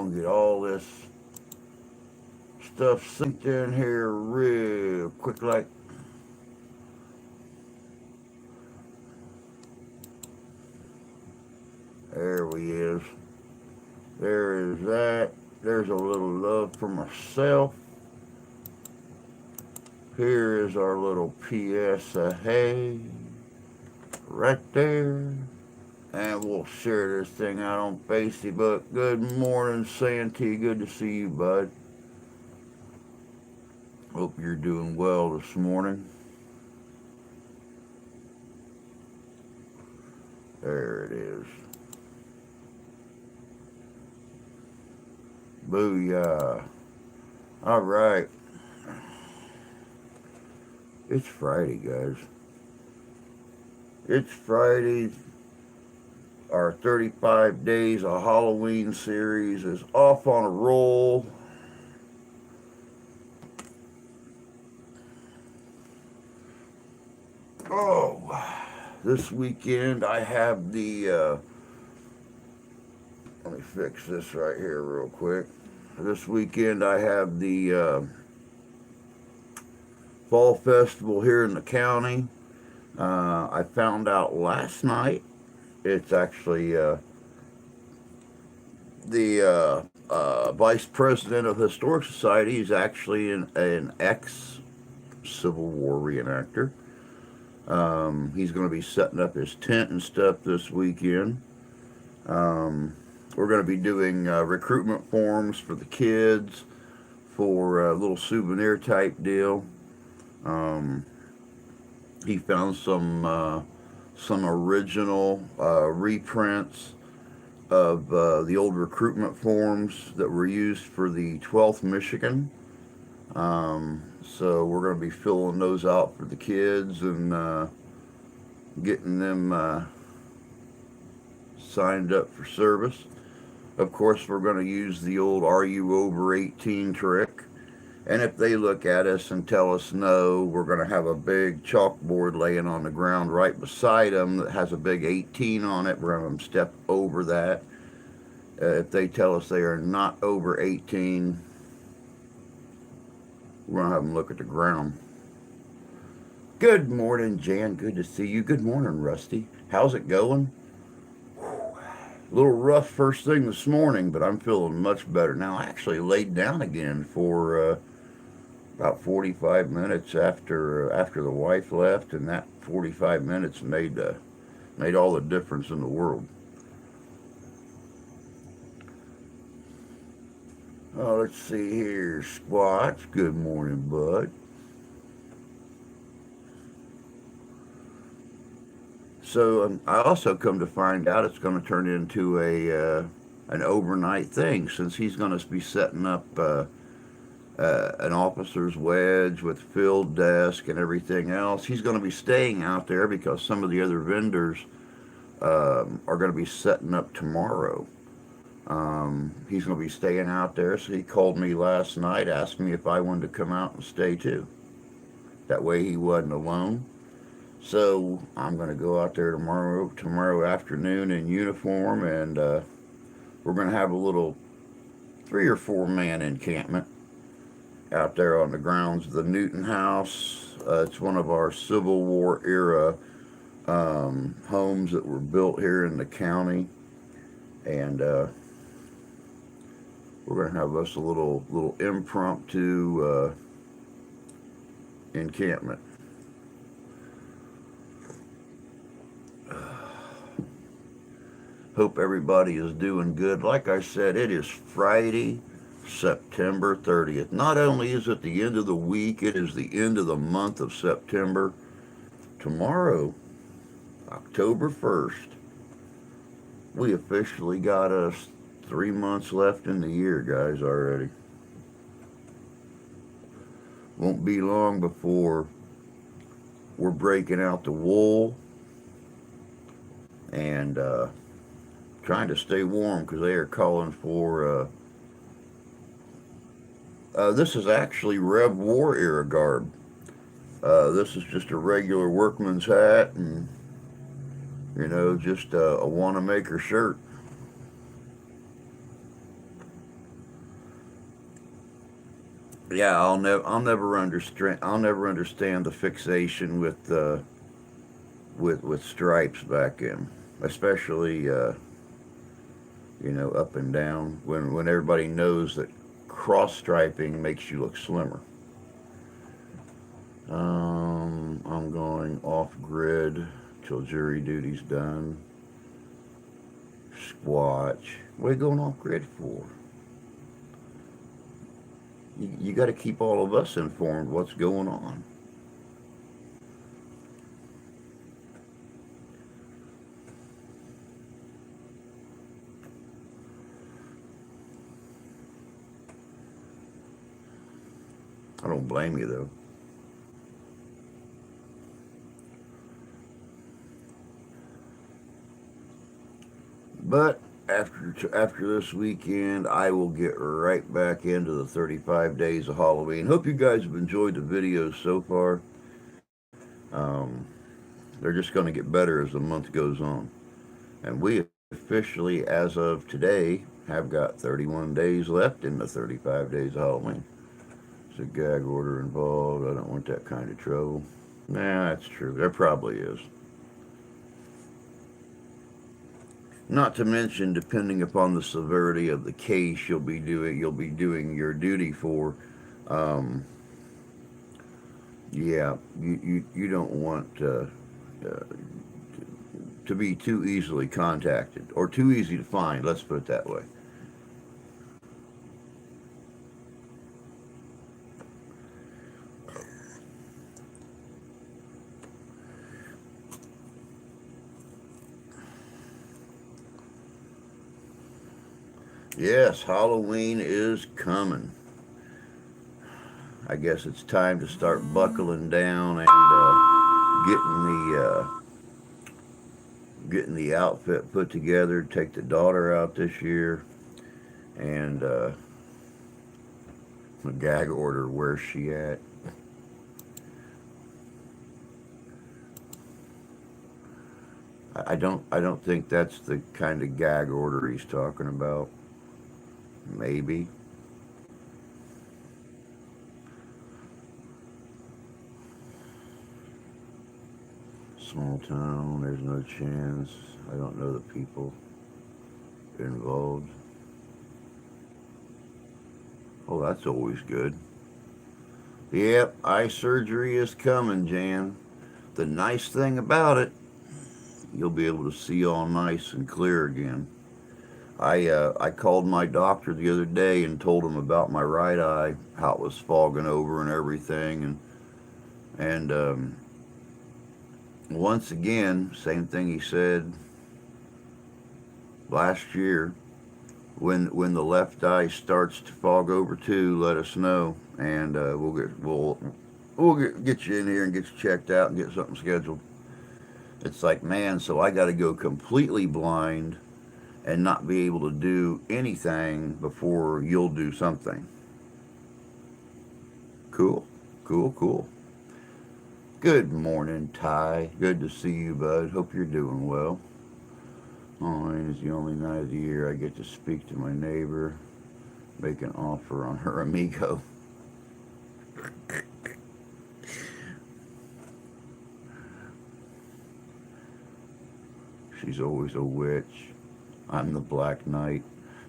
gonna get all this stuff synced in here real quick like. There we is. There is that. There's a little love for myself. Here is our little PS hey right there. And we'll share this thing out on Facebook. Good morning, Santee. Good to see you, bud. Hope you're doing well this morning. There it is. Booyah. All right. It's Friday, guys. It's Friday. Our 35 Days of Halloween series is off on a roll. Oh, this weekend I have the, let me fix this right here real quick. This weekend I have the Fall Festival here in the county. I found out last night it's actually the vice president of the Historic Society is actually an ex-Civil War reenactor. He's going to be setting up his tent and stuff this weekend. We're going to be doing recruitment forms for the kids for a little souvenir type deal. He found some original reprints of the old recruitment forms that were used for the 12th Michigan. So we're going to be filling those out for the kids and getting them signed up for service. Of course, we're going to use the old "Are you over 18" trick. And if they look at us and tell us no, we're going to have a big chalkboard laying on the ground right beside them that has a big 18 on it. We're going to have them step over that. If they tell us they are not over 18, we're going to have them look at the ground. Good morning, Jan. Good to see you. Good morning, Rusty. How's it going? A little rough first thing this morning, but I'm feeling much better now. I actually laid down again for about 45 minutes after the wife left, and that 45 minutes made all the difference in the world. Oh, let's see here. Squats. Good morning, bud. So I also come to find out it's going to turn into an overnight thing, since he's going to be setting up an officer's wedge with filled desk and everything else. He's going to be staying out there because some of the other vendors are going to be setting up tomorrow. He's going to be staying out there, so he called me last night, asked me if I wanted to come out and stay too. That way he wasn't alone. So I'm going to go out there tomorrow afternoon in uniform, and we're going to have a little 3 or 4 man encampment out there on the grounds of the Newton House. It's one of our Civil War era homes that were built here in the county, and we're going to have us a little impromptu encampment. Hope everybody is doing good. Like I said, it is Friday, September 30th. Not only is it the end of the week, it is the end of the month of September. Tomorrow, October 1st, we officially got us 3 months left in the year, guys, already. Won't be long before we're breaking out the wool and trying to stay warm, because they are calling for this is actually Rev War era garb. This is just a regular workman's hat and, just a Wanamaker shirt. Yeah, I'll never understand the fixation with stripes back in, especially up and down when everybody knows that cross striping makes you look slimmer. I'm going off grid till jury duty's done. Squatch. What are you going off grid for? You got to keep all of us informed what's going on. I don't blame you though. But after this weekend, I will get right back into the 35 days of Halloween. Hope you guys have enjoyed the videos so far. Um, they're just going to get better as the month goes on. And we officially, as of today, have got 31 days left in the 35 days of Halloween. There's a gag order involved. I don't want that kind of trouble. Nah, that's true. There probably is. Not to mention, depending upon the severity of the case you'll be doing your duty for. Um, yeah, you don't want to be too easily contacted or too easy to find. Let's put it that way. Yes, Halloween is coming. I guess it's time to start buckling down and getting the outfit put together. Take the daughter out this year, and the gag order. Where's she at? I don't think that's the kind of gag order he's talking about. Maybe. Small town, there's no chance. I don't know the people involved. Oh, that's always good. Yep, eye surgery is coming, Jan. The nice thing about it, you'll be able to see all nice and clear again. I called my doctor the other day and told him about my right eye, how it was fogging over and everything, and once again, same thing he said last year. When the left eye starts to fog over too, let us know, and we'll get you in here and get you checked out and get something scheduled. It's like, man, so I got to go completely blind and not be able to do anything before you'll do something. Cool, cool, cool. Good morning, Ty. Good to see you, bud. Hope you're doing well. Halloween is the only night of the year I get to speak to my neighbor, make an offer on her amigo. She's always a witch. I'm the Black Knight.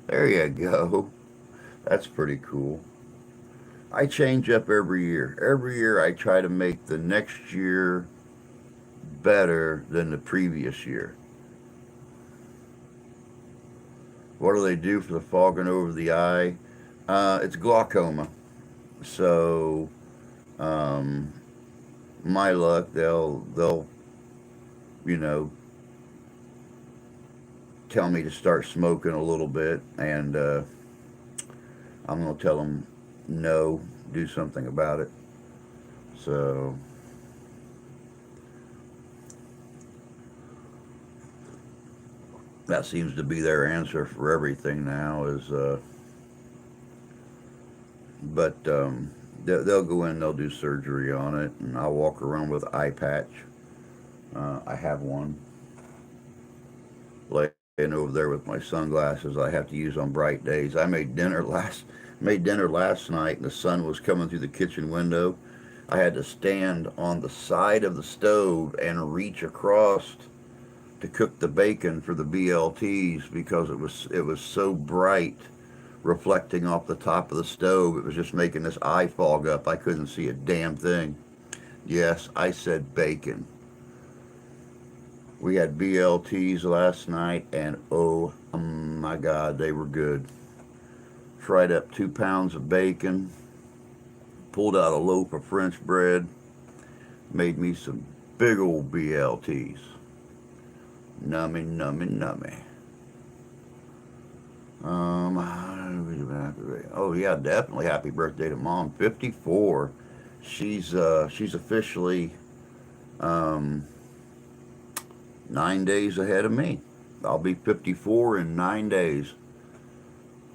There you go. That's pretty cool. I change up every year. Every year I try to make the next year better than the previous year. What do they do for the fogging over the eye? It's glaucoma. So, um, my luck, they'll you know tell me to start smoking a little bit, and I'm gonna tell them no, do something about it. So that seems to be their answer for everything now. But they'll go in, they'll do surgery on it, and I'll walk around with an eye patch. I have one laying over there with my sunglasses I have to use on bright days. I made dinner last. Made dinner last night, and the sun was coming through the kitchen window. I had to stand on the side of the stove and reach across to cook the bacon for the BLTs because it was so bright, reflecting off the top of the stove. It was just making this eye fog up. I couldn't see a damn thing. Yes, I said bacon. We had BLTs last night, and oh my God, they were good. Fried up 2 pounds of bacon, pulled out a loaf of French bread, made me some big old BLTs. Nummy, nummy, nummy. Oh yeah, definitely happy birthday to Mom. 54. She's officially um, 9 days ahead of me. I'll be 54 in 9 days.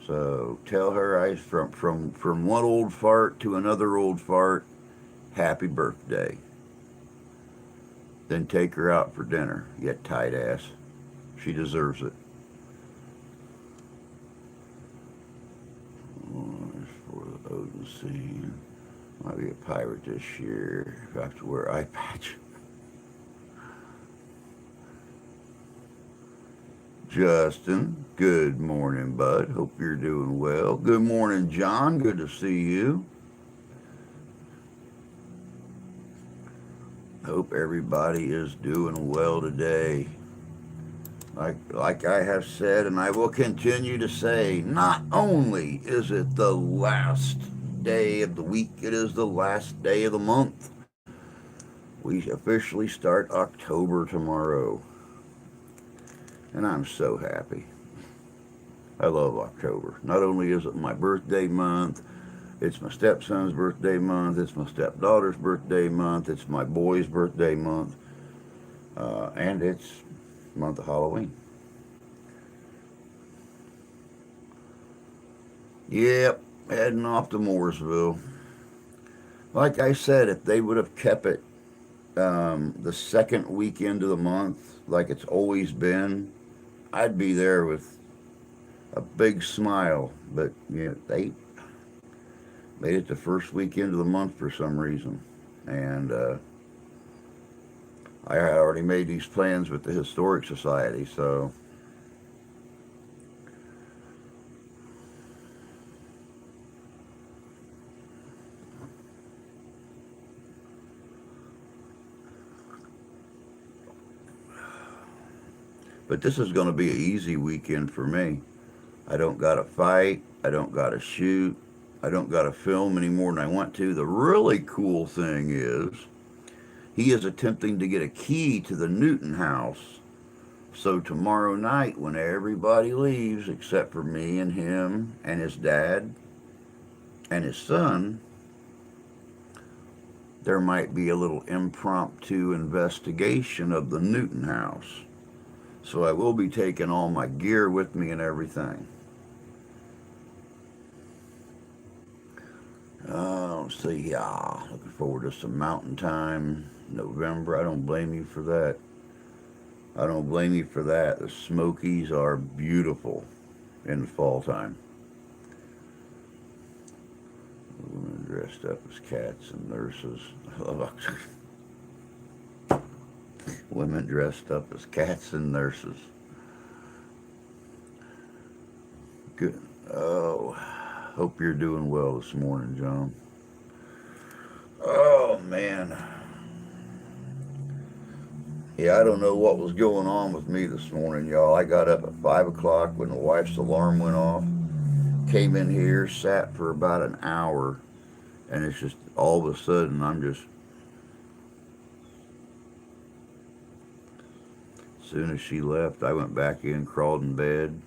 So tell her from one old fart to another old fart. Happy birthday. Then take her out for dinner. You tight ass. She deserves it. For the Odin scene. Might be a pirate this year. If I have to wear eye patch. Justin, good morning, bud. Hope you're doing well. Good morning, John. Good to see you. Hope everybody is doing well today. Like I have said, and I will continue to say, not only is it the last day of the week, it is the last day of the month. We officially start October tomorrow. And I'm so happy. I love October. Not only is it my birthday month, it's my stepson's birthday month, it's my stepdaughter's birthday month, it's my boy's birthday month, and it's month of Halloween. Yep, heading off to Mooresville. Like I said, if they would have kept it the second weekend of the month, like it's always been, I'd be there with a big smile. But they made it the first weekend of the month for some reason, and I had already made these plans with the Historic Society, so. But this is going to be an easy weekend for me. I don't got to fight. I don't got to shoot. I don't got to film any more than I want to. The really cool thing is he is attempting to get a key to the Newton house. So tomorrow night, when everybody leaves except for me and him and his dad and his son, there might be a little impromptu investigation of the Newton house. So I will be taking all my gear with me and everything. Let's see, yeah, looking forward to some mountain time. November, I don't blame you for that. I don't blame you for that. The Smokies are beautiful in the fall time. Women dressed up as cats and nurses. Women dressed up as cats and nurses. Good. Oh, hope you're doing well this morning, John. Oh, man. Yeah, I don't know what was going on with me this morning, y'all. I got up at 5 o'clock when the wife's alarm went off. Came in here, sat for about an hour, and it's just all of a sudden as soon as she left, I went back in, crawled in bed,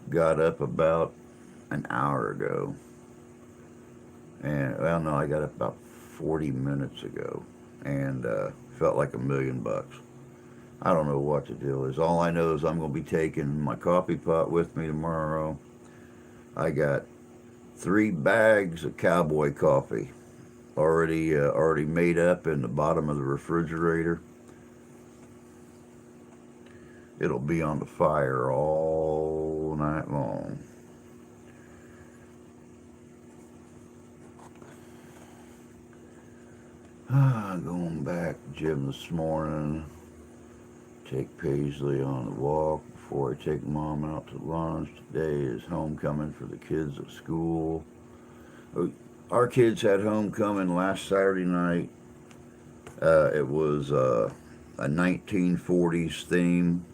got up about an hour ago. And, well, no, I got up about 40 minutes ago and felt like $1,000,000. I don't know what the deal is. All I know is I'm going to be taking my coffee pot with me tomorrow. I got 3 bags of cowboy coffee already made up in the bottom of the refrigerator. It'll be on the fire all night long. Going back to gym this morning. Take Paisley on the walk before I take Mom out to lunch. Today is homecoming for the kids at school. Uh, Our kids had homecoming last Saturday night. It was a 1940s theme.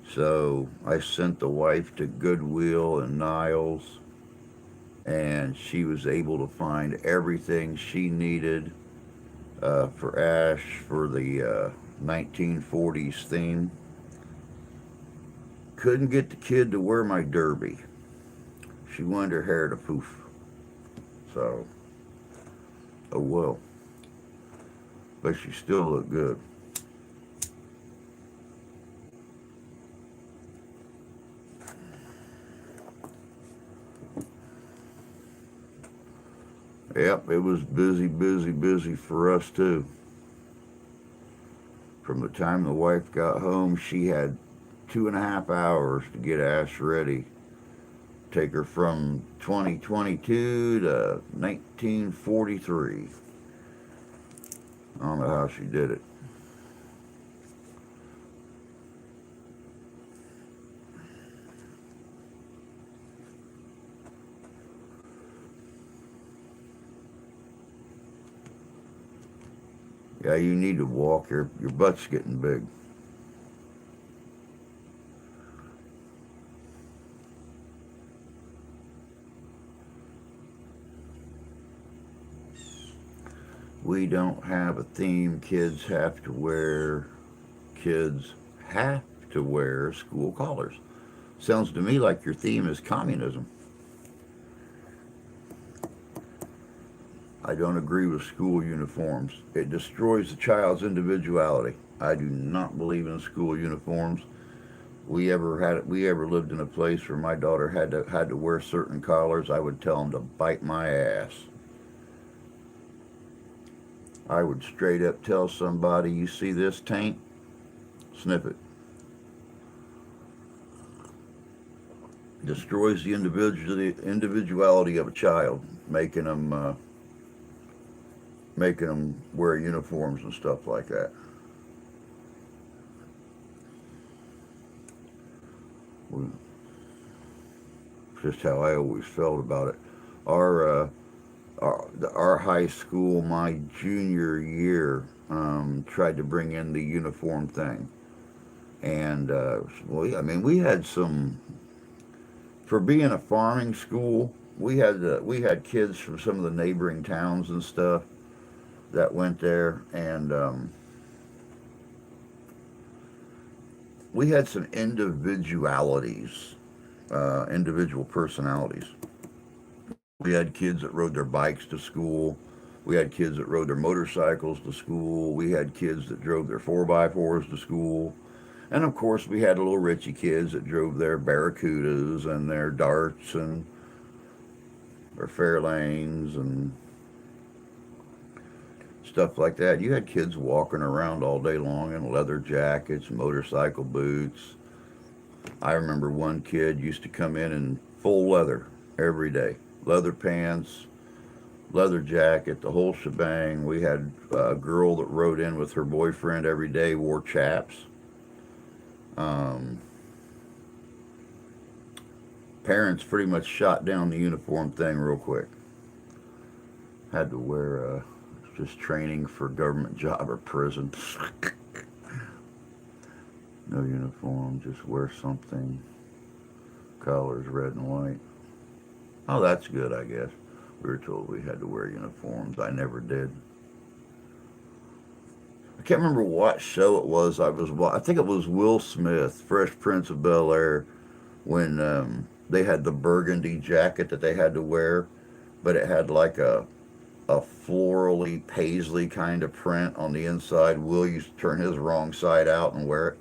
So I sent the wife to Goodwill and Niles, and she was able to find everything she needed for Ash for the 1940s theme. Couldn't get the kid to wear my derby. She wanted her hair to poof. So, oh well. But she still looked good. Yep, it was busy, busy, busy for us too. From the time the wife got home, she had 2.5 hours to get Ash ready. Take her from 2022 to 1943. I don't know how she did it. Yeah, you need to walk. Your butt's getting big. We don't have a theme. Kids have to wear school collars. Sounds to me like your theme is communism. I don't agree with school uniforms. It destroys the child's individuality. I do not believe in school uniforms. We ever lived in a place where my daughter had to wear certain collars, I would tell them to bite my ass. I would straight up tell somebody, you see this taint? Snip it. Destroys the individuality of a child, making them wear uniforms and stuff like that. Just how I always felt about it. Our our high school, my junior year, tried to bring in the uniform thing, and well, yeah, I mean, we had some for being a farming school. We had kids from some of the neighboring towns and stuff that went there, and we had some individualities, individual personalities. We had kids that rode their bikes to school. We had kids that rode their motorcycles to school. We had kids that drove their 4x4s to school. And of course, we had little Richie kids that drove their Barracudas and their Darts and their Fairlanes and stuff like that. You had kids walking around all day long in leather jackets, motorcycle boots. I remember one kid used to come in full leather every day, leather pants, leather jacket, the whole shebang. We had a girl that rode in with her boyfriend every day, wore chaps. Um, Parents pretty much shot down the uniform thing real quick. Had to wear just training for government job or prison. No uniform, just wear something. Colors red and white. Oh, that's good, I guess. We were told we had to wear uniforms. I never did. I can't remember what show it was. I think it was Will Smith, Fresh Prince of Bel Air, when they had the burgundy jacket that they had to wear, but it had like a florally paisley kind of print on the inside. Will used to turn his wrong side out and wear it.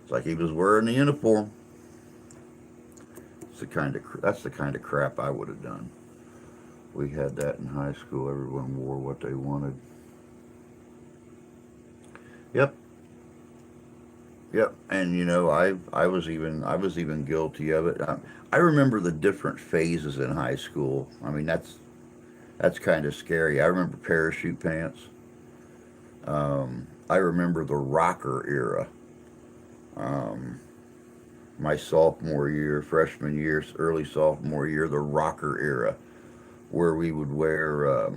It's like he was wearing the uniform. That's the kind of crap I would have done. We had that in high school. Everyone wore what they wanted. Yep, yep. And you know, I was even guilty of it. I remember the different phases in high school. I mean, that's That's kind of scary. I remember parachute pants. I remember the rocker era. Um, my sophomore year, freshman year, early sophomore year, the rocker era, where we would wear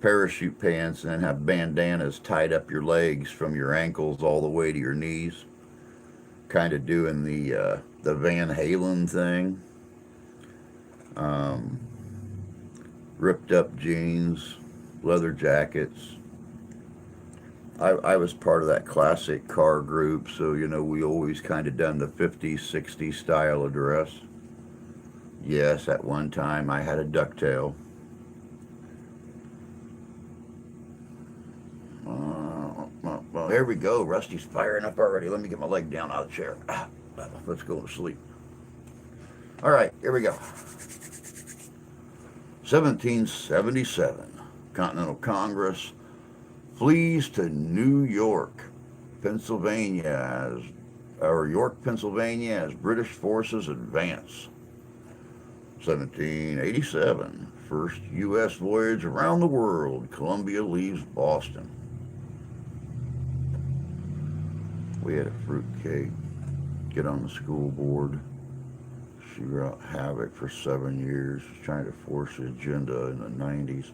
parachute pants and then have bandanas tied up your legs from your ankles all the way to your knees, kind of doing the Van Halen thing. Um, Ripped up jeans, leather jackets. I was part of that classic car group, so we always kind of done the 50s, 60s style of dress. Yes, at one time I had a ducktail. Well, here we go. Rusty's firing up already. Let me get my leg down out of the chair. Let's go to sleep. All right, here we go. 1777, Continental Congress flees to New York, Pennsylvania, or York, Pennsylvania, as British forces advance. 1787, first U.S. voyage around the world. Columbia leaves Boston. We had a fruitcake get on the school board. She wrought havoc for 7 years, trying to force the agenda in the 90s.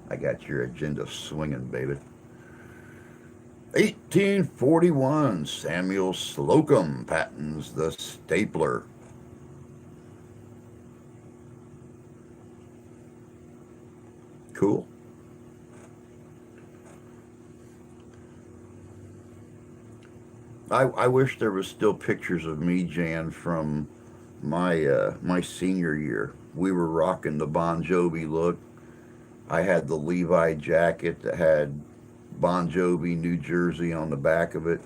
I got your agenda swinging, baby. 1841, Samuel Slocum patents the stapler. Cool. I wish there was still pictures of me, Jan, from my senior year. We were rocking the Bon Jovi look. I had the Levi jacket that had Bon Jovi, New Jersey on the back of it.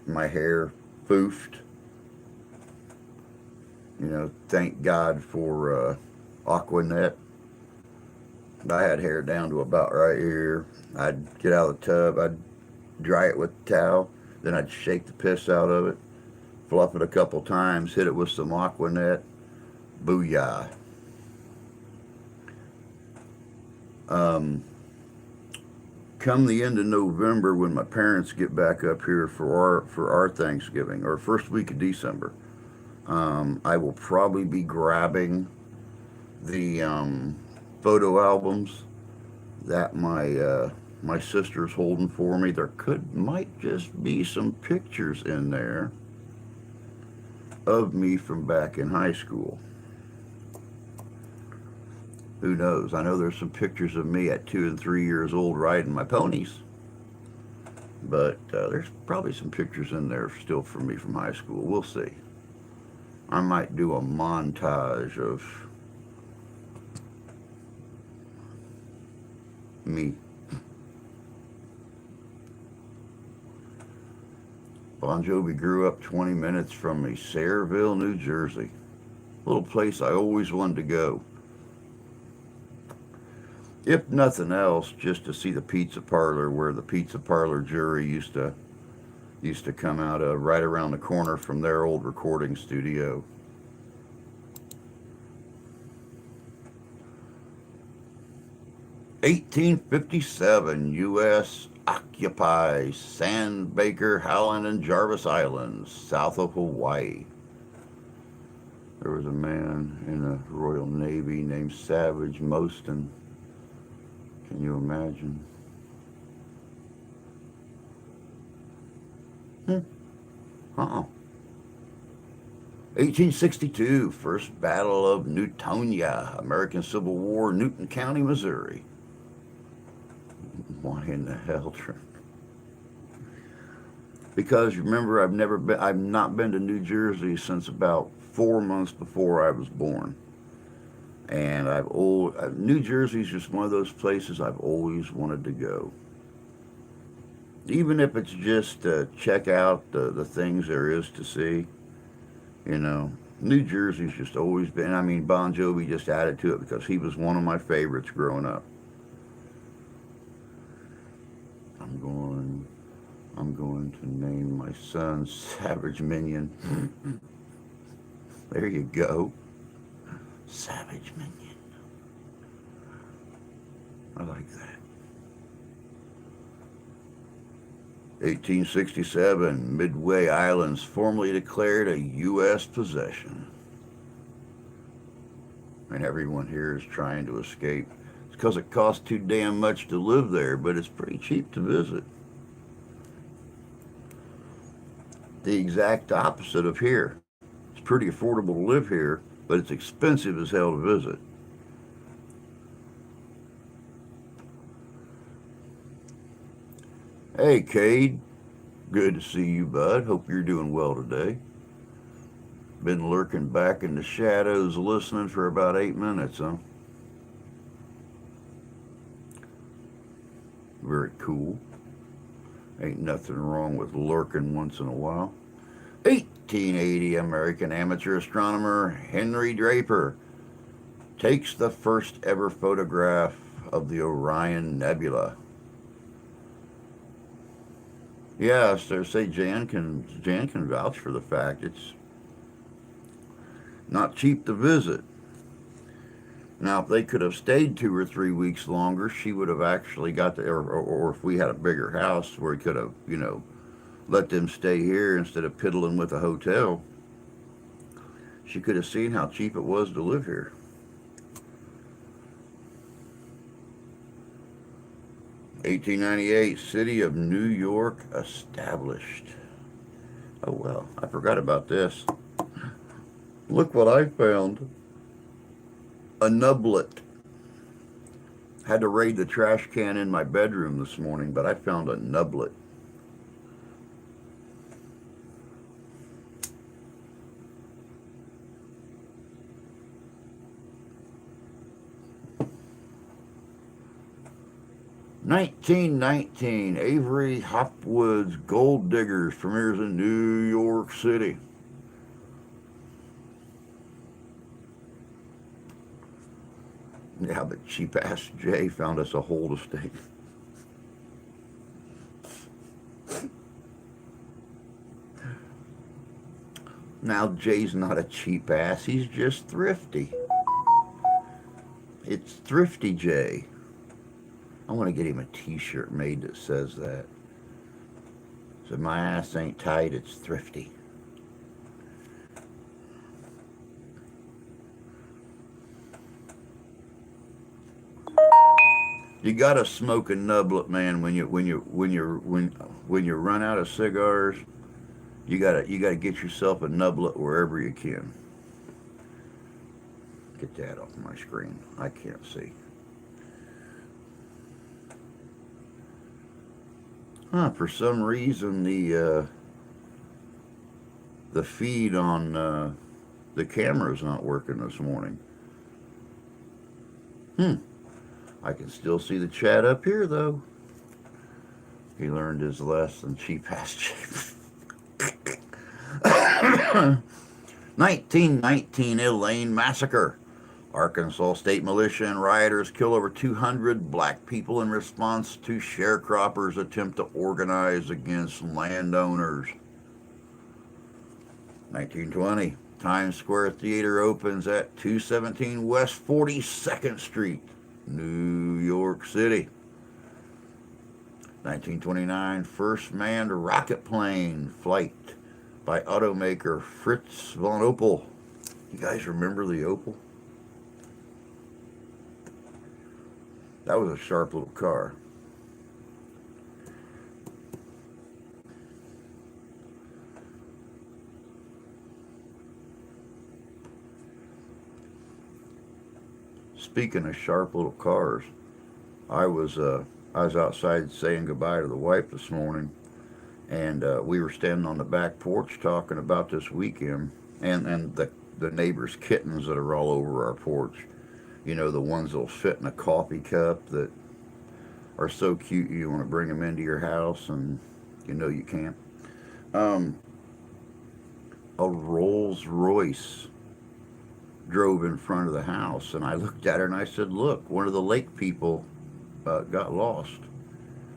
My hair foofed. Thank God for Aquanet. I had hair down to about right here. I'd get out of the tub. I'd dry it with a towel. Then I'd shake the piss out of it, fluff it a couple times, hit it with some Aquanet. Booyah. Um, Come the end of November, when my parents get back up here for our Thanksgiving, or first week of December, I will probably be grabbing the photo albums that my sister's holding for me. There might just be some pictures in there of me from back in high school. Who knows? I know there's some pictures of me at 2 and 3 years old riding my ponies, but there's probably some pictures in there still for me from high school. We'll see. I might do a montage of me. Bon Jovi grew up 20 minutes from me, Sayreville, New Jersey. A little place I always wanted to go. If nothing else, just to see the pizza parlor where the pizza parlor jury used to come out right around the corner from their old recording studio. 1857, U.S. occupies Sandbaker, Howland, and Jarvis Islands, south of Hawaii. There was a man in the Royal Navy named Savage Moston. Can you imagine? Uh-uh. 1862, First Battle of Newtonia, American Civil War, Newton County, Missouri. Why in the hell? Because remember, I've not been to New Jersey since about 4 months before I was born. And New Jersey's just one of those places I've always wanted to go. Even if it's just to check out the things there is to see. New Jersey's just always been, I mean, Bon Jovi just added to it because he was one of my favorites growing up. I'm going to name my son Savage Minion. There you go. Savage Minion. I like that. 1867, Midway Islands formally declared a U.S. possession. And everyone here is trying to escape. It's because it costs too damn much to live there, but it's pretty cheap to visit. The exact opposite of here. It's pretty affordable to live here, but it's expensive as hell to visit. Hey, Cade. Good to see you, bud. Hope you're doing well today. Been lurking back in the shadows listening for about 8 minutes, huh? Very cool. Ain't nothing wrong with lurking once in a while. 1880, American amateur astronomer Henry Draper takes the first ever photograph of the Orion Nebula. Yeah, so say Jan can vouch for the fact it's not cheap to visit. Now, if they could have stayed 2 or 3 weeks longer, she would have actually got the, or if we had a bigger house where we could have, let them stay here instead of piddling with a hotel, she could have seen how cheap it was to live here. 1898, City of New York established. Oh, well, I forgot about this. Look what I found. A nublet. Had to raid the trash can in my bedroom this morning, but I found a nublet. (1919) Avery Hopwood's Gold Diggers premieres in New York City. Yeah, but cheap ass Jay found us a hold estate. Now Jay's not a cheap ass, he's just thrifty. It's Thrifty Jay. I want to get him a t-shirt made that says that. So my ass ain't tight, it's thrifty. You gotta smoke a nublet, man. When you run out of cigars, you gotta get yourself a nublet wherever you can. Get that off my screen. I can't see. For some reason the feed on the camera is not working this morning. I can still see the chat up here though. He learned his lesson, cheap ass cheap. 1919 Elaine Massacre. Arkansas State Militia and rioters kill over 200 black people in response to sharecroppers' attempt to organize against landowners. 1920, Times Square Theater opens at 217 West 42nd Street, New York City. 1929, first manned rocket plane flight by automaker Fritz von Opel. You guys remember the Opel? That was a sharp little car. Speaking of sharp little cars, I was outside saying goodbye to the wife this morning, and we were standing on the back porch talking about this weekend and the neighbors' kittens that are all over our porch. The ones that'll fit in a coffee cup that are so cute you want to bring them into your house and you can't. Um, a Rolls Royce drove in front of the house, and I looked at her and I said, "Look, one of the lake people got lost.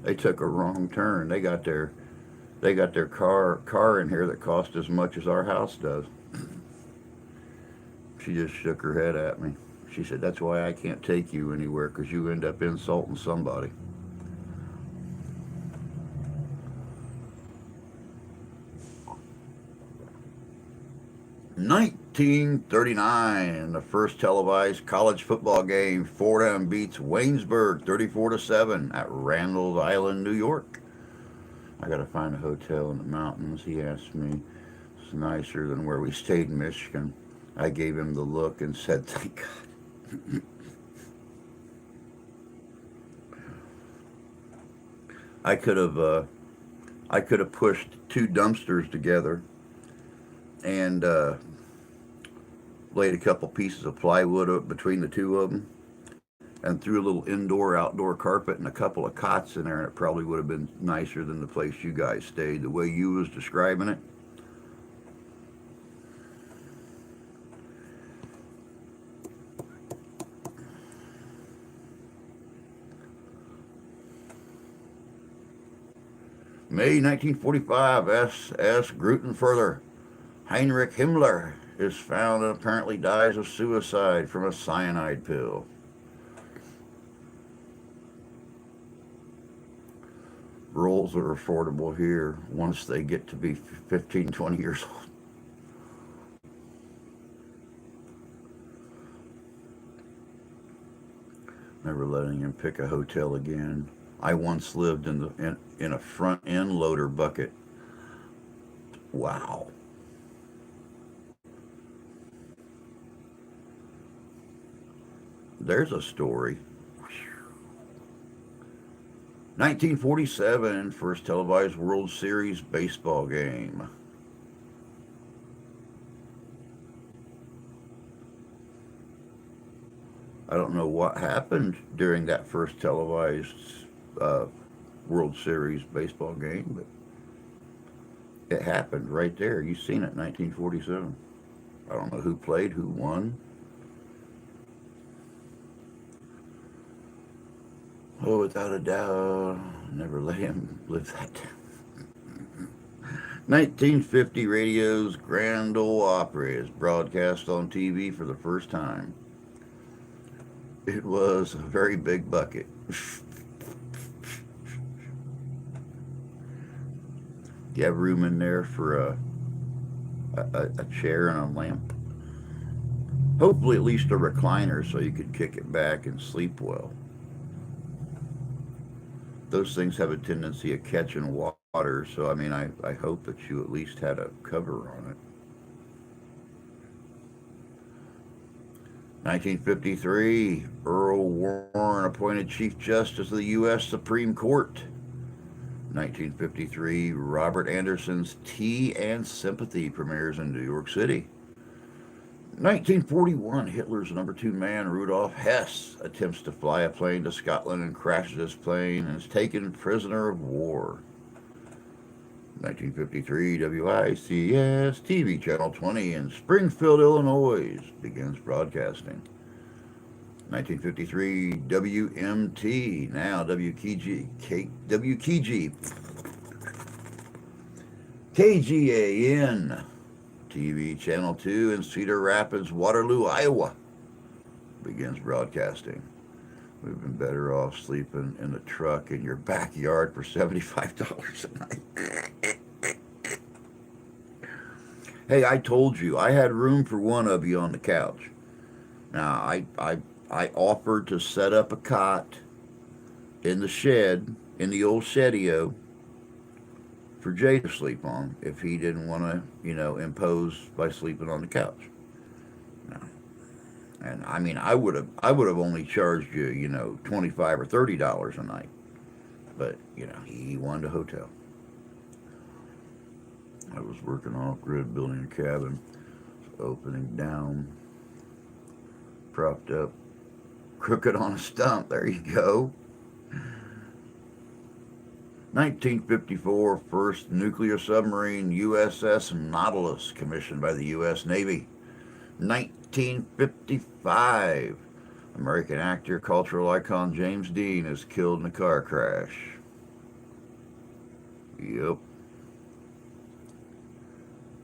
They took a wrong turn. They got their car in here that cost as much as our house does." She just shook her head at me. She said, that's why I can't take you anywhere, because you end up insulting somebody. 1939, the first televised college football game. Fordham beats Waynesburg 34-7 at Randall Island, New York. I got to find a hotel in the mountains. He asked me. It's nicer than where we stayed in Michigan. I gave him the look and said, thank God. I could have I could have pushed two dumpsters together and laid a couple pieces of plywood up between the two of them and threw a little indoor outdoor carpet and a couple of cots in there, and it probably would have been nicer than the place you guys stayed, the way you was describing it. May 1945, S.S. Grutenfurther. Heinrich Himmler is found and apparently dies of suicide from a cyanide pill. Rolls are affordable here once they get to be 15, 20 years old. Never letting him pick a hotel again. I once lived in a front end loader bucket. Wow. There's a story. 1947, first televised World Series baseball game. I don't know what happened during that first televised uh, World Series baseball game, but it happened right there. You've seen it, 1947. I don't know who played, who won. Oh, without a doubt, never let him live that down. 1950, radio's Grand Ole Opry is broadcast on TV for the first time. It was a very big bucket. You have room in there for a chair and a lamp. Hopefully, at least a recliner so you could kick it back and sleep well. Those things have a tendency of catching water, so I mean, I hope that you at least had a cover on it. 1953, Earl Warren appointed Chief Justice of the U.S. Supreme Court. 1953, Robert Anderson's Tea and Sympathy premieres in New York City. 1941, Hitler's number two man, Rudolf Hess, attempts to fly a plane to Scotland and crashes his plane and is taken prisoner of war. 1953, WICS TV Channel 20 in Springfield, Illinois begins broadcasting. 1953, WMT, now WKG, KGAN TV Channel 2 in Cedar Rapids, Waterloo, Iowa begins broadcasting. We've been better off sleeping in the truck in your backyard for $75 a night. Hey, I told you I had room for one of you on the couch. Now, I offered to set up a cot in the shed, in the old shedio, for Jay to sleep on if he didn't want to, impose by sleeping on the couch. No. And I mean, I would have only charged you, $25 or $30 a night. But, he wanted a hotel. I was working off grid, building a cabin, opening down, propped up, crooked on a stump. There you go. 1954, first nuclear submarine, USS Nautilus, commissioned by the U.S. Navy. 1955, American actor, cultural icon James Dean is killed in a car crash. Yep,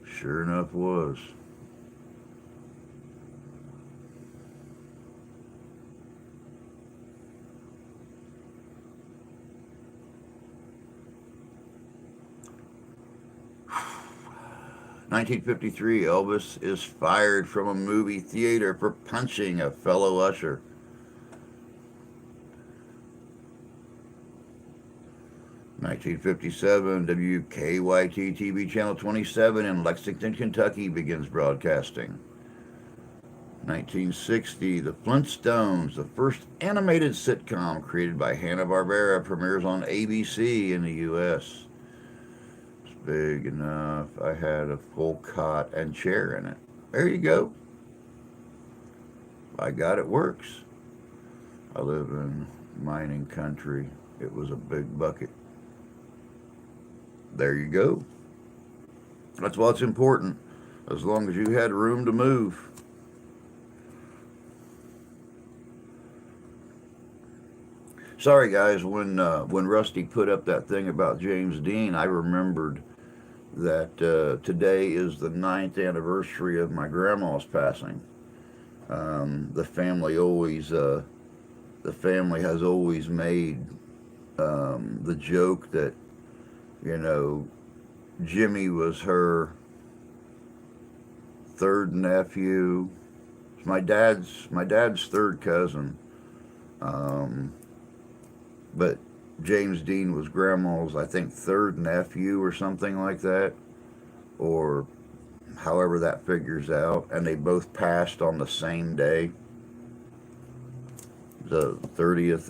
sure enough was. 1953, Elvis is fired from a movie theater for punching a fellow usher. 1957, WKYT TV Channel 27 in Lexington, Kentucky begins broadcasting. 1960, The Flintstones, the first animated sitcom created by Hanna-Barbera, premieres on ABC in the U.S. It's big enough. I had a full cot and chair in it. There you go. By God, it works. I live in mining country. It was a big bucket. There you go. That's what's important. As long as you had room to move. Sorry, guys. When Rusty put up that thing about James Dean, I remembered that today is the 9th anniversary of my grandma's passing. The family always, the family has always made the joke that, you know, Jimmy was her third nephew. It's my dad's third cousin. Um, but James Dean was grandma's, I think, third nephew or something like that, or however that figures out. And they both passed on the same day, the 30th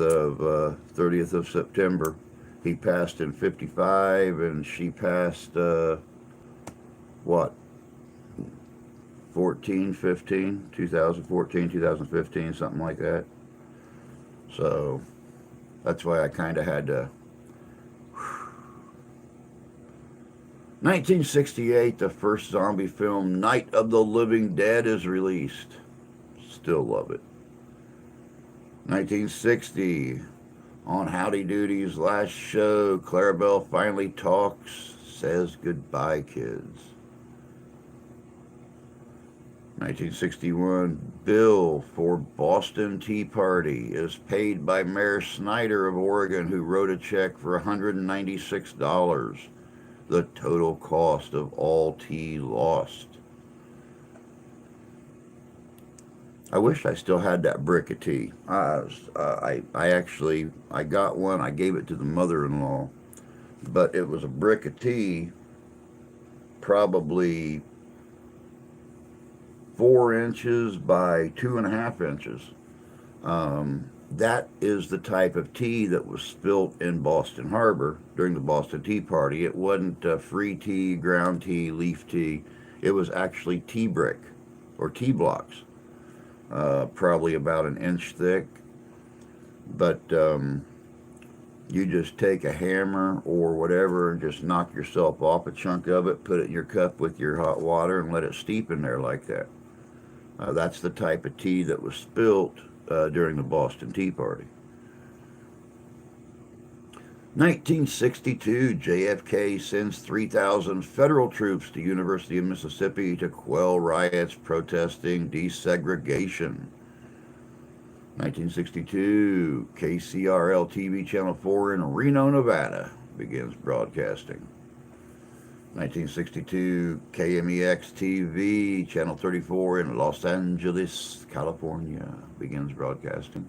of September. He passed in 55, and she passed what 14, 15, 2014, 2015, something like that. So that's why I kind of had to. 1968, the first zombie film, Night of the Living Dead, is released. Still love it. 1960, on Howdy Doody's last show, Clarabelle finally talks, says goodbye, kids. 1961, bill for Boston Tea Party is paid by Mayor Snyder of Oregon, who wrote a check for $196, the total cost of all tea lost. I wish I still had that brick of tea. I got one. I gave it to the mother-in-law, but it was a brick of tea, probably 4 inches by 2.5 inches. That is the type of tea that was spilt in Boston Harbor during the Boston Tea Party. It wasn't free tea, ground tea, leaf tea. It was actually tea brick or tea blocks, probably about an inch thick. But you just take a hammer or whatever and just knock yourself off a chunk of it, put it in your cup with your hot water, and let it steep in there like that. That's the type of tea that was spilt during the Boston Tea Party. 1962, JFK sends 3,000 federal troops to University of Mississippi to quell riots protesting desegregation. 1962, KCRL TV Channel 4 in Reno, Nevada begins broadcasting. 1962, KMEX TV Channel 34 in Los Angeles, California begins broadcasting.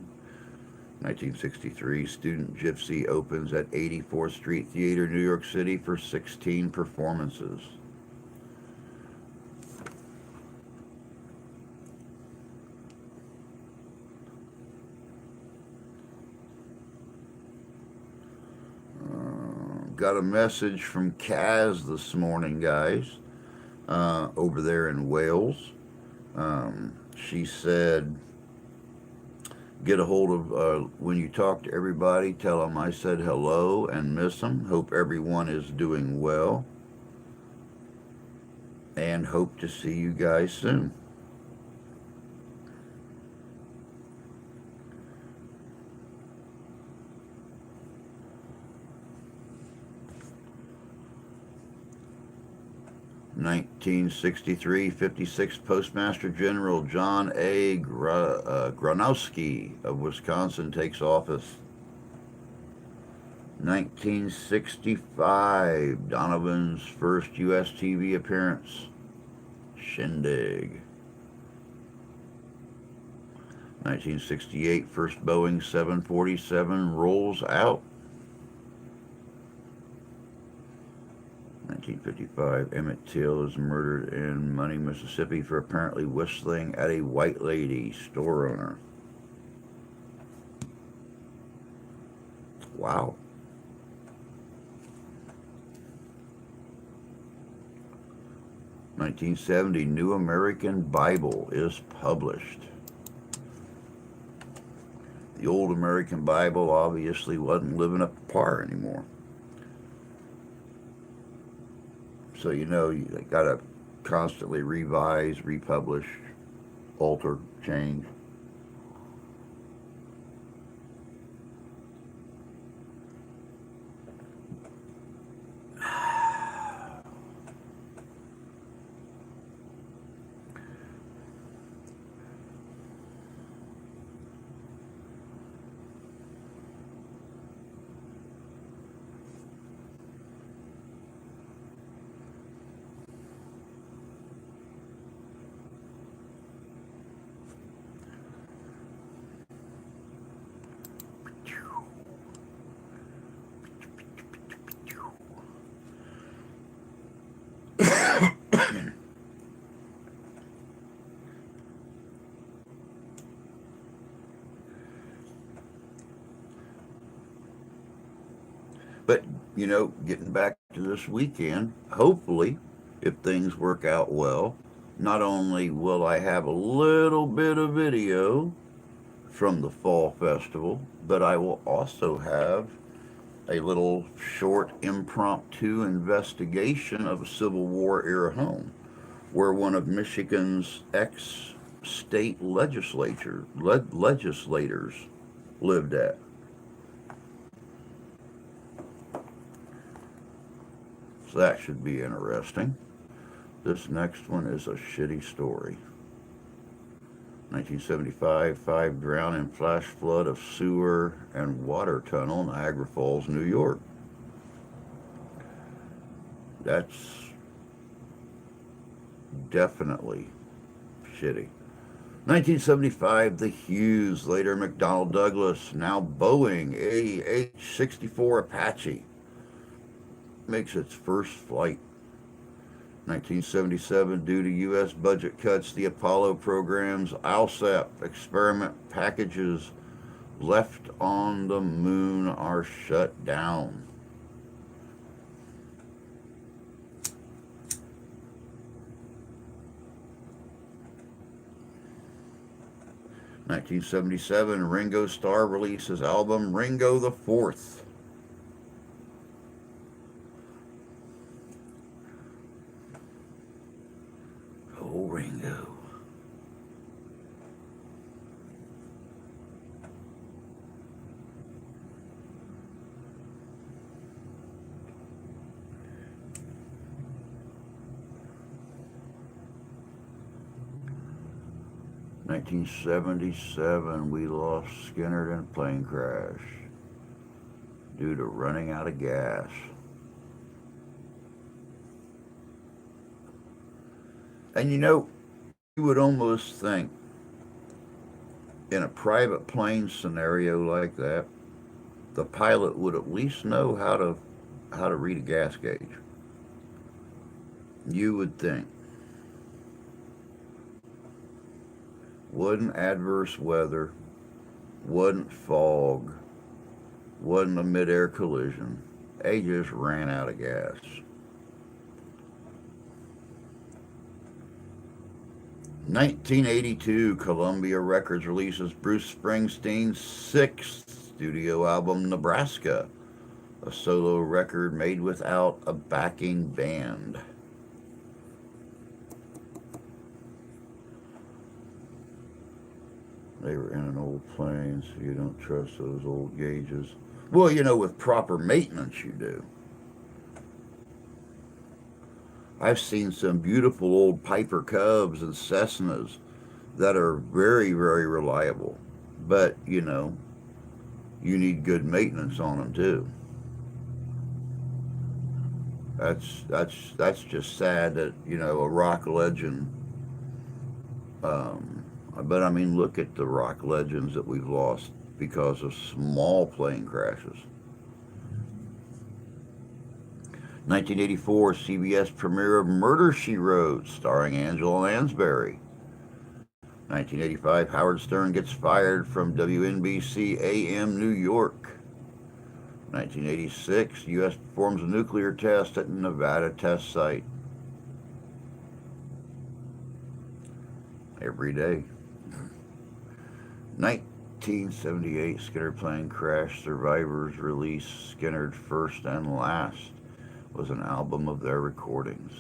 1963, Student Gypsy opens at 84th Street Theater, New York City for 16 performances. Got a message from Kaz this morning, guys, over there in Wales. She said, get a hold of, when you talk to everybody, tell them I said hello and miss them. Hope everyone is doing well. And hope to see you guys soon. (1963) 56th Postmaster General John A. Gronowski of Wisconsin takes office. 1965, Donovan's first U.S. TV appearance. Shindig. 1968, first Boeing 747 rolls out. 1955, Emmett Till is murdered in Money, Mississippi for apparently whistling at a white lady store owner. Wow. 1970, New American Bible is published. The old American Bible obviously wasn't living up to par anymore. So you got to constantly revise, republish, alter, change. But, getting back to this weekend, hopefully, if things work out well, not only will I have a little bit of video from the Fall Festival, but I will also have a little short impromptu investigation of a Civil War era home where one of Michigan's ex state legislators lived at. So that should be interesting. This next one is a shitty story. 1975, 5 drowned in flash flood of sewer and water tunnel, Niagara Falls, New York. That's definitely shitty. 1975, the Hughes, later McDonnell Douglas, now Boeing AH-64 Apache, makes its first flight. 1977, due to U.S. budget cuts, the Apollo program's ALSEP experiment packages left on the moon are shut down. (1977) Ringo Starr releases album Ringo the Fourth. Oh, Ringo. (1977) We lost Skinner in a plane crash due to running out of gas. And you would almost think in a private plane scenario like that, the pilot would at least know how to read a gas gauge. You would think. Wasn't adverse weather, wasn't fog, wasn't a mid-air collision. They just ran out of gas. 1982, Columbia Records releases Bruce Springsteen's sixth studio album, Nebraska, a solo record made without a backing band. They were in an old plane, so you don't trust those old gauges. Well, with proper maintenance, you do. I've seen some beautiful old Piper Cubs and Cessnas that are very, very reliable. But, you need good maintenance on them too. That's just sad that, a rock legend Um, but I mean, look at the rock legends that we've lost because of small plane crashes. 1984 CBS premiere of Murder, She Wrote, starring Angela Lansbury. 1985 Howard Stern gets fired from WNBC AM New York. 1986 U.S. performs a nuclear test at Nevada test site. Every day. 1978 Skinner plane crash survivors release Skinner's First and Last was an album of their recordings.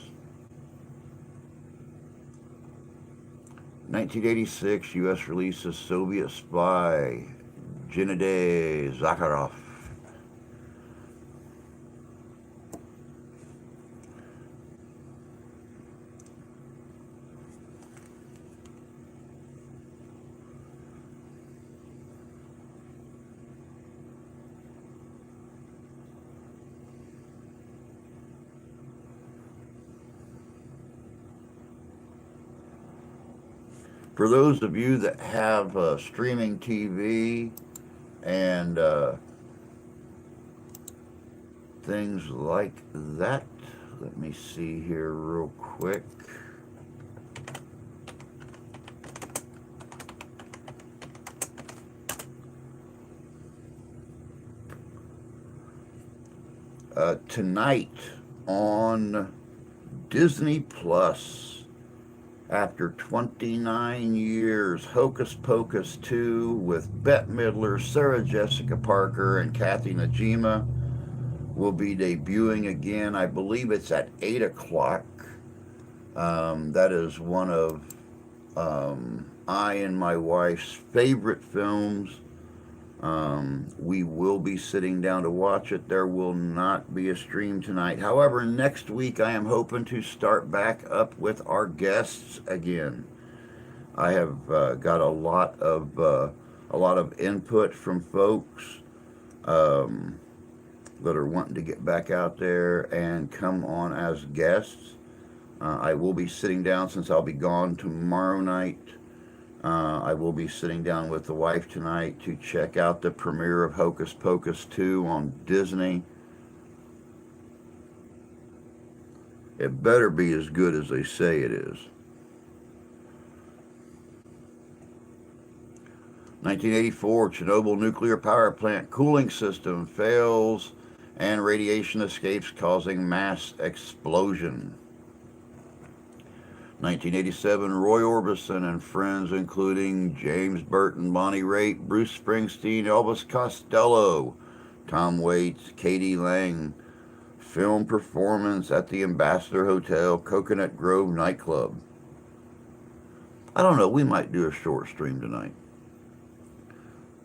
1986 U.S. releases Soviet spy Gennady Zakharov. For those of you that have streaming TV and things like that, let me see here real quick. Tonight on Disney Plus, after 29 years, Hocus Pocus 2 with Bette Midler, Sarah Jessica Parker, and Kathy Najima will be debuting again. I believe it's at 8 o'clock. That is one of I and my wife's favorite films. We will be sitting down to watch it. There will not be a stream tonight. However, next week I am hoping to start back up with our guests again. I have got a lot of input from folks um, that are wanting to get back out there and come on as guests. I will be sitting down since I'll be gone tomorrow night. I will be sitting down with the wife tonight to check out the premiere of Hocus Pocus 2 on Disney. It better be as good as they say it is. 1984 Chernobyl nuclear power plant cooling system fails and radiation escapes, causing mass explosion. 1987 Roy Orbison and friends, including James Burton, Bonnie Raitt, Bruce Springsteen, Elvis Costello, Tom Waits, Katie Lang, film performance at the Ambassador Hotel, Coconut Grove nightclub. I don't know, we might do a short stream tonight.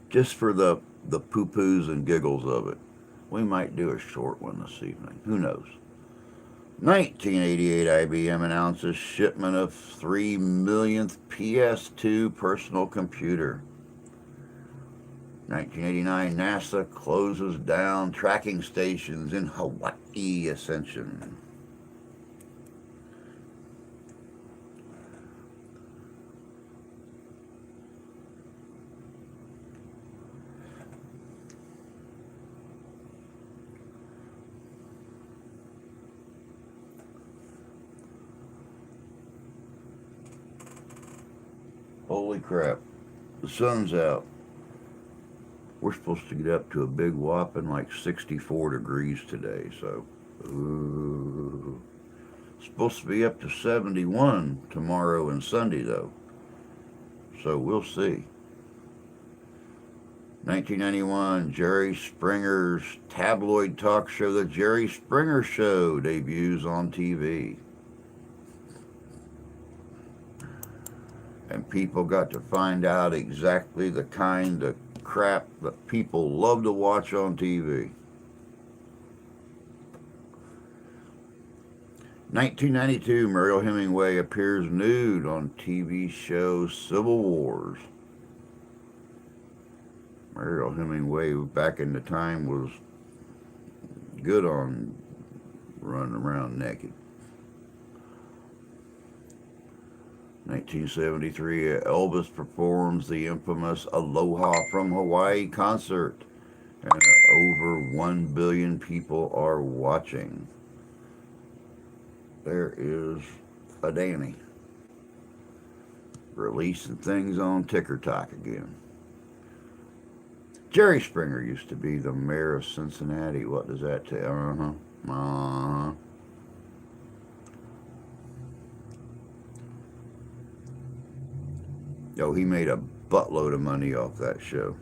Just for the poo-poos and giggles of it. We might do a short one this evening. Who knows? 1988 IBM announces shipment of 3 millionth PS2 personal computer. 1989 NASA closes down tracking stations in Hawaii Ascension. Holy crap. The sun's out. We're supposed to get up to a big whopping like 64 degrees today, so ooh. It's supposed to be up to 71 tomorrow and Sunday though. So we'll see. 1991, Jerry Springer's tabloid talk show, The Jerry Springer Show, debuts on TV. And people got to find out exactly the kind of crap that people love to watch on TV. 1992, Mariel Hemingway appears nude on TV show Civil Wars. Mariel Hemingway back in the time was good on running around naked. 1973, Elvis performs the infamous Aloha from Hawaii concert, and over 1 billion people are watching. There is a Danny releasing things on TikTok again. Jerry Springer used to be the mayor of Cincinnati. What does that tell? Oh, he made a buttload of money off that show.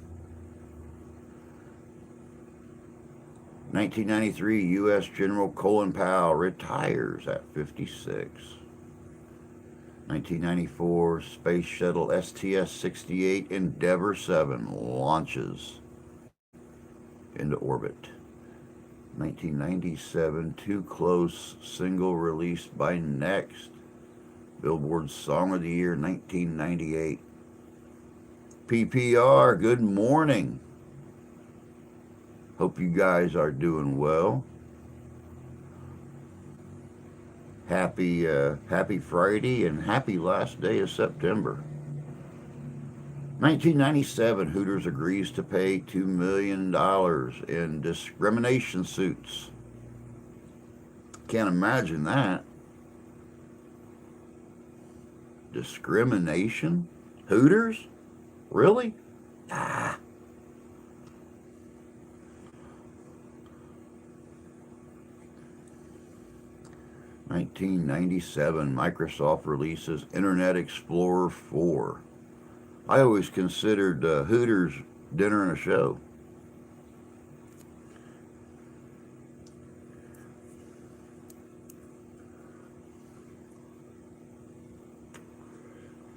1993, U.S. General Colin Powell retires at 56. 1994, Space Shuttle STS-68 Endeavour 7 launches into orbit. 1997, Too Close single released by Next. Billboard Song of the Year 1998. PPR, good morning. Hope you guys are doing well. Happy Friday and happy last day of September. 1997, Hooters agrees to pay $2 million in discrimination suits. Can't imagine that. Discrimination? Hooters? Really? Ah. 1997, Microsoft releases Internet Explorer 4. I always considered Hooters dinner and a show.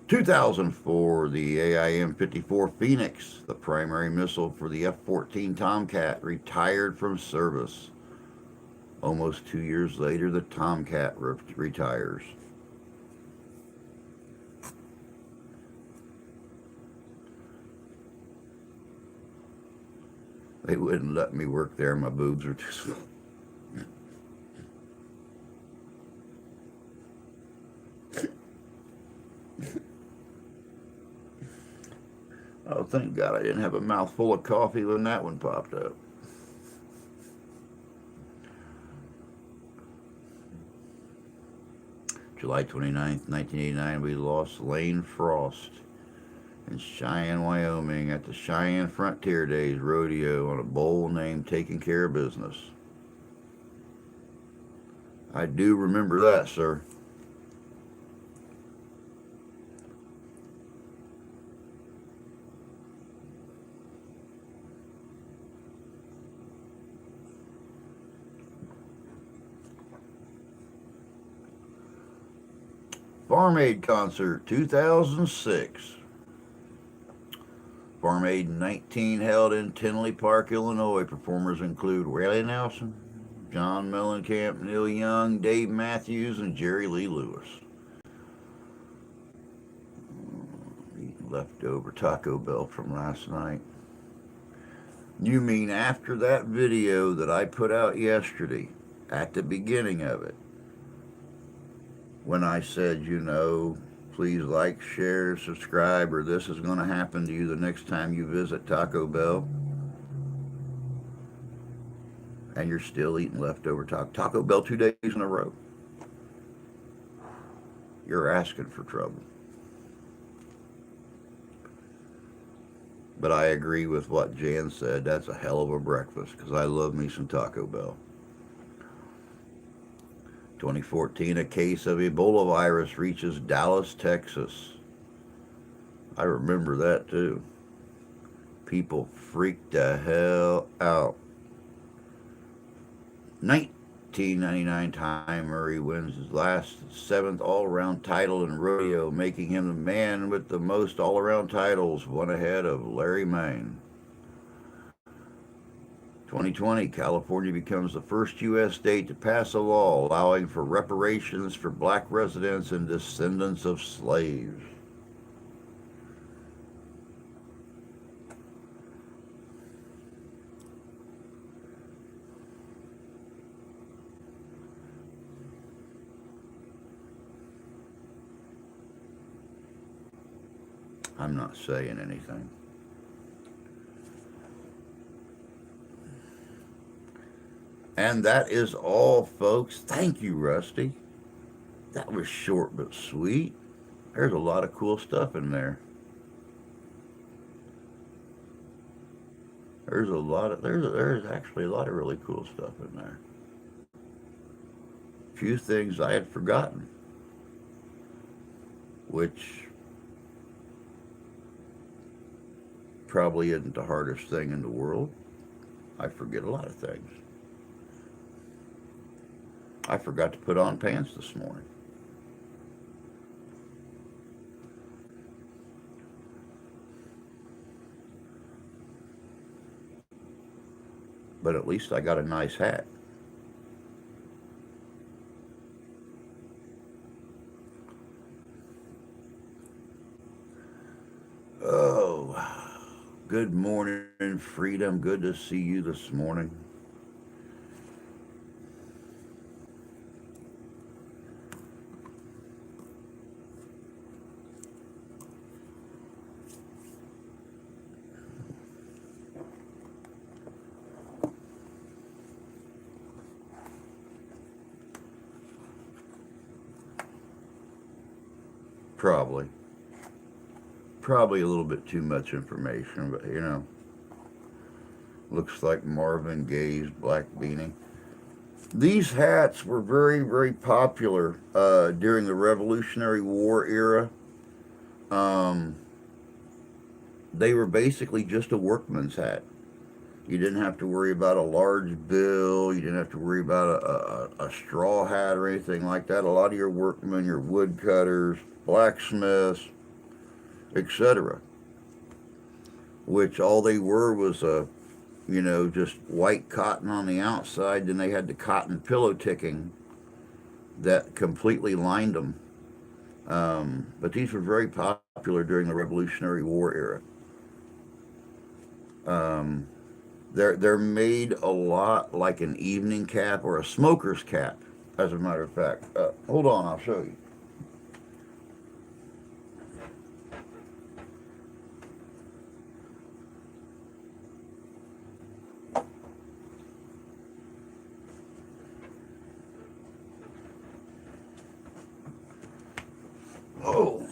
In 2004, the AIM-54 Phoenix, the primary missile for the F-14 Tomcat, retired from service. Almost 2 years later, the Tomcat retires. They wouldn't let me work there. My boobs are too small. Oh, thank God I didn't have a mouthful of coffee when that one popped up. July 29th, 1989, we lost Lane Frost in Cheyenne, Wyoming at the Cheyenne Frontier Days Rodeo on a bull named Taking Care of Business. I do remember that, sir. Farm Aid Concert 2006. Farm Aid 19 held in Tinley Park, Illinois. Performers include Willie Nelson, John Mellencamp, Neil Young, Dave Matthews, and Jerry Lee Lewis. Eating leftover Taco Bell from last night. You mean after that video that I put out yesterday, at the beginning of it, when I said, please like, share, subscribe, or this is going to happen to you the next time you visit Taco Bell, and you're still eating leftover Taco Bell 2 days in a row, you're asking for trouble. But I agree with what Jan said. That's a hell of a breakfast, because I love me some Taco Bell. 2014, a case of Ebola virus reaches Dallas, Texas. I remember that too. People freaked the hell out. 1999, Ty Murray wins his last 7th all-around title in rodeo, making him the man with the most all-around titles, one ahead of Larry Mayne. 2020, California becomes the first U.S. state to pass a law allowing for reparations for black residents and descendants of slaves. I'm not saying anything. And that is all, folks. Thank you, Rusty. That was short but sweet. There's a lot of cool stuff in there. There's actually a lot of really cool stuff in there. A few things I had forgotten, which probably isn't the hardest thing in the world. I forget a lot of things. I forgot to put on pants this morning. But at least I got a nice hat. Oh, good morning, Freedom. Good to see you this morning. Probably. Probably a little bit too much information, but looks like Marvin Gaye's Black Beanie. These hats were very, very popular during the Revolutionary War era. Um, they were basically just a workman's hat. You didn't have to worry about a large bill. You didn't have to worry about a straw hat or anything like that. A lot of your workmen, your woodcutters, blacksmiths, etc., which all they were was just white cotton on the outside. Then they had the cotton pillow ticking that completely lined them. But these were very popular during the Revolutionary War era. Um, they're made a lot like an evening cap or a smoker's cap, as a matter of fact. Hold on, I'll show you. Oh,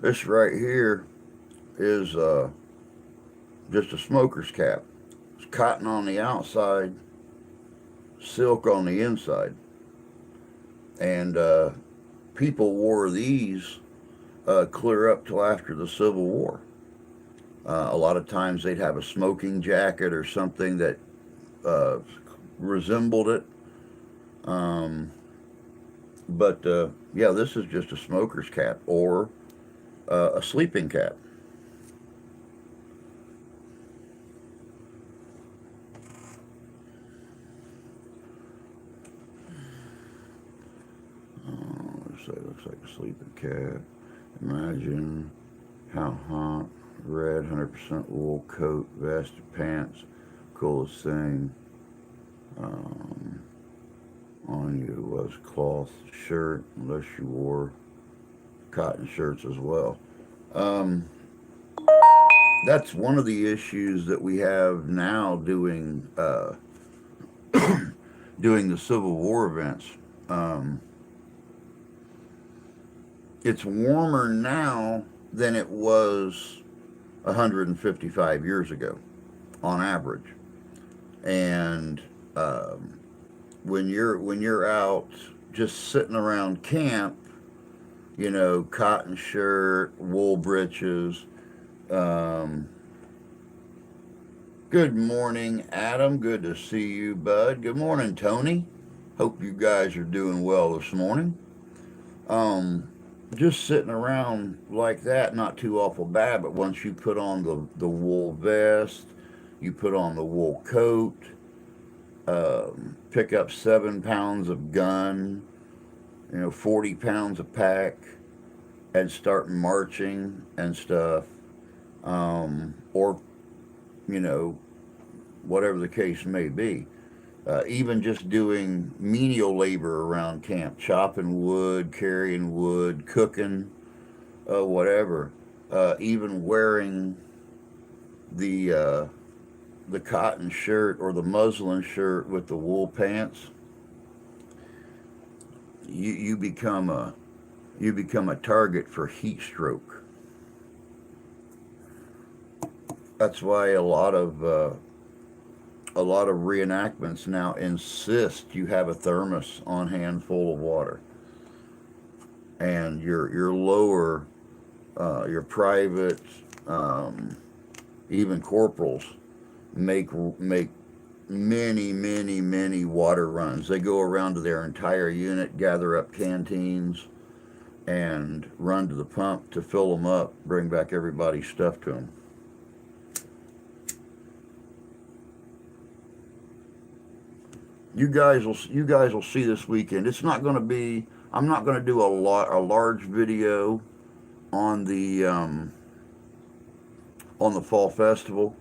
this right here is just a smoker's cap. It's cotton on the outside, silk on the inside. And people wore these clear up till after the Civil War. A lot of times they'd have a smoking jacket or something that uh, resembled it. Um, but yeah, this is just a smoker's cap or a sleeping cap. So it looks like a sleeping cap. Imagine how hot. Red 100% wool coat, vest, pants, coolest thing um, on you was cloth shirt, unless you wore cotton shirts as well. Um, that's one of the issues that we have now doing the Civil War events. Um, it's warmer now than it was 155 years ago, on average. And when you're out just sitting around camp, cotton shirt, wool breeches. Um, Good morning, Adam. Good to see you, bud. Good morning, Tony. Hope you guys are doing well this morning. Um, just sitting around like that, not too awful bad, but once you put on the wool vest, you put on the wool coat, pick up 7 pounds of gun, 40 pounds of pack, and start marching and stuff, or, you know, whatever the case may be. Even just doing menial labor around camp, chopping wood, carrying wood, cooking, whatever. Even wearing the uh, the cotton shirt or the muslin shirt with the wool pants, you become a target for heat stroke. That's why a lot of reenactments now insist you have a thermos on hand full of water, and your lower your privates, um, even corporals make many water runs. They go around to their entire unit, gather up canteens, and run to the pump to fill them up, bring back everybody's stuff to them. You guys will see this weekend. It's not going to be. I'm not going to do a large video on the fall festival.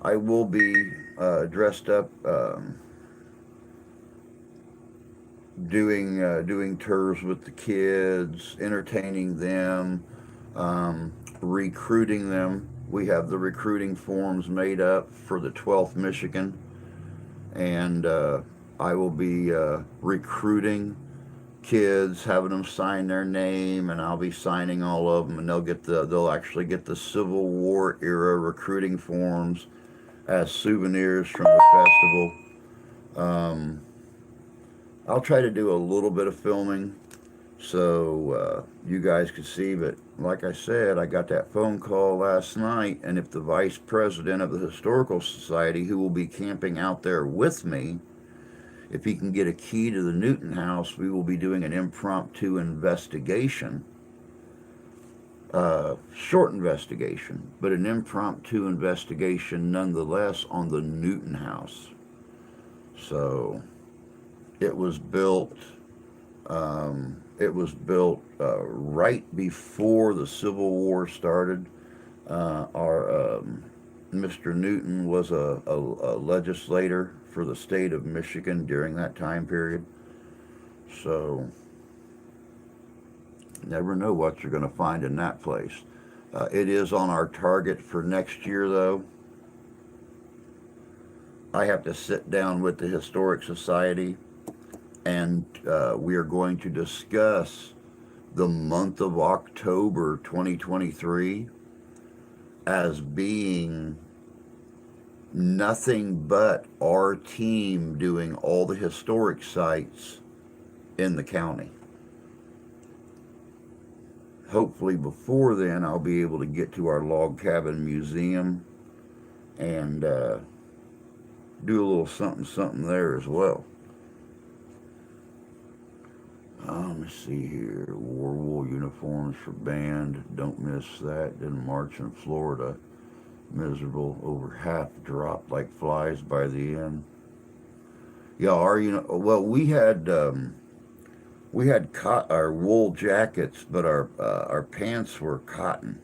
I will be dressed up, doing tours with the kids, entertaining them, recruiting them. We have the recruiting forms made up for the 12th Michigan, and I will be recruiting kids, having them sign their name, and I'll be signing all of them, and they'll actually get the Civil War era recruiting forms as souvenirs from the festival. Um, I'll try to do a little bit of filming so you guys could see, but like I said, I got that phone call last night, and if the vice president of the Historical Society, who will be camping out there with me, if he can get a key to the Newton house, we will be doing an impromptu investigation. Short investigation, but an impromptu investigation nonetheless on the Newton house. So it was built. Right before the Civil War started. Our Mr. Newton was a legislator for the state of Michigan during that time period. So never know what you're going to find in that place. It is on our target for next year, though. I have to sit down with the Historic Society, and we are going to discuss the month of October 2023 as being nothing but our team doing all the historic sites in the county. Hopefully before then I'll be able to get to our log cabin museum and do a little something there as well. Let me see here. War wool uniforms for band. Don't miss that. Didn't march in Florida. Miserable. Over half dropped like flies by the end. Yeah, well, we had our wool jackets, but our pants were cotton.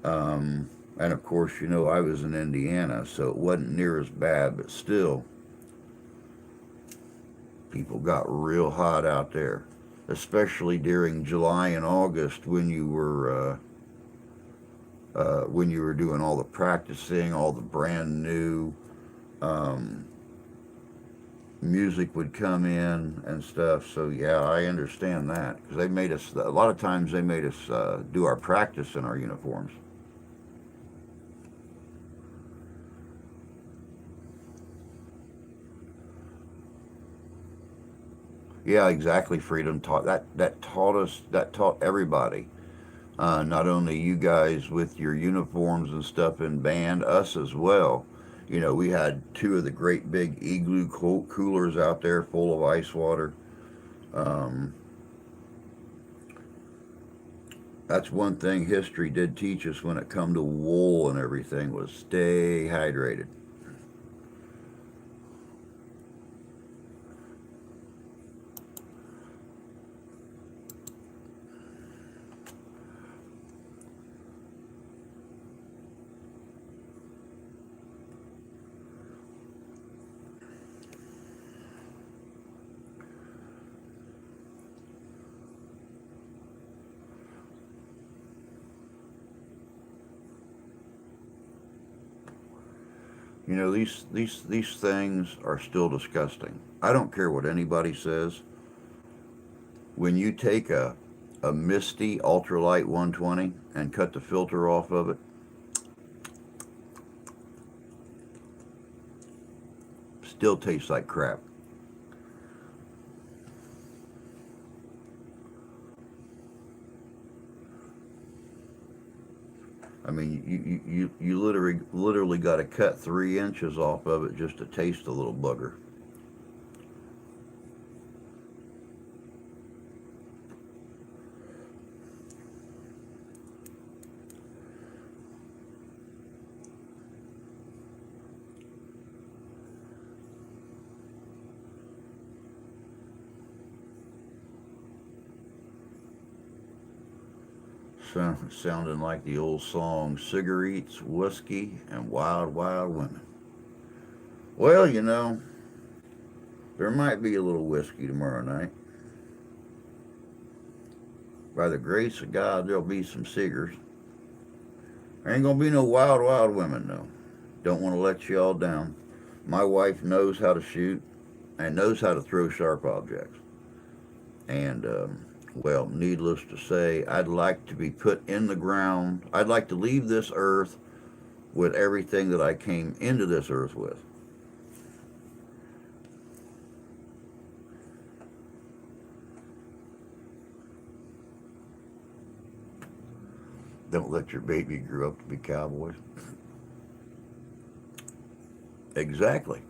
And of course, I was in Indiana, so it wasn't near as bad, but still, people got real hot out there, especially during July and August when you were doing all the practicing, all the brand new um, music would come in and stuff. So yeah, I understand that because they made us a lot of times they made us do our practice in our uniforms. Yeah, exactly. Freedom taught that taught everybody. Not only you guys with your uniforms and stuff in band, us as well. We had two of the great big igloo coolers out there full of ice water. Um, that's one thing history did teach us when it come to wool and everything was stay hydrated. You know, these things are still disgusting. I don't care what anybody says. When you take a Misty Ultralight 120 and cut the filter off of it, still tastes like crap. I mean, you literally got to cut 3 inches off of it just to taste a little bugger. Sounding like the old song, cigarettes, whiskey, and wild, wild women. Well, you know, there might be a little whiskey tomorrow night. By the grace of God, there'll be some cigars. There ain't gonna be no wild, wild women, though. Don't want to let you all down. My wife knows how to shoot and knows how to throw sharp objects. And, well, needless to say, I'd like to be put in the ground. I'd like to leave this earth with everything that I came into this earth with. Don't let your baby grow up to be cowboys. Exactly.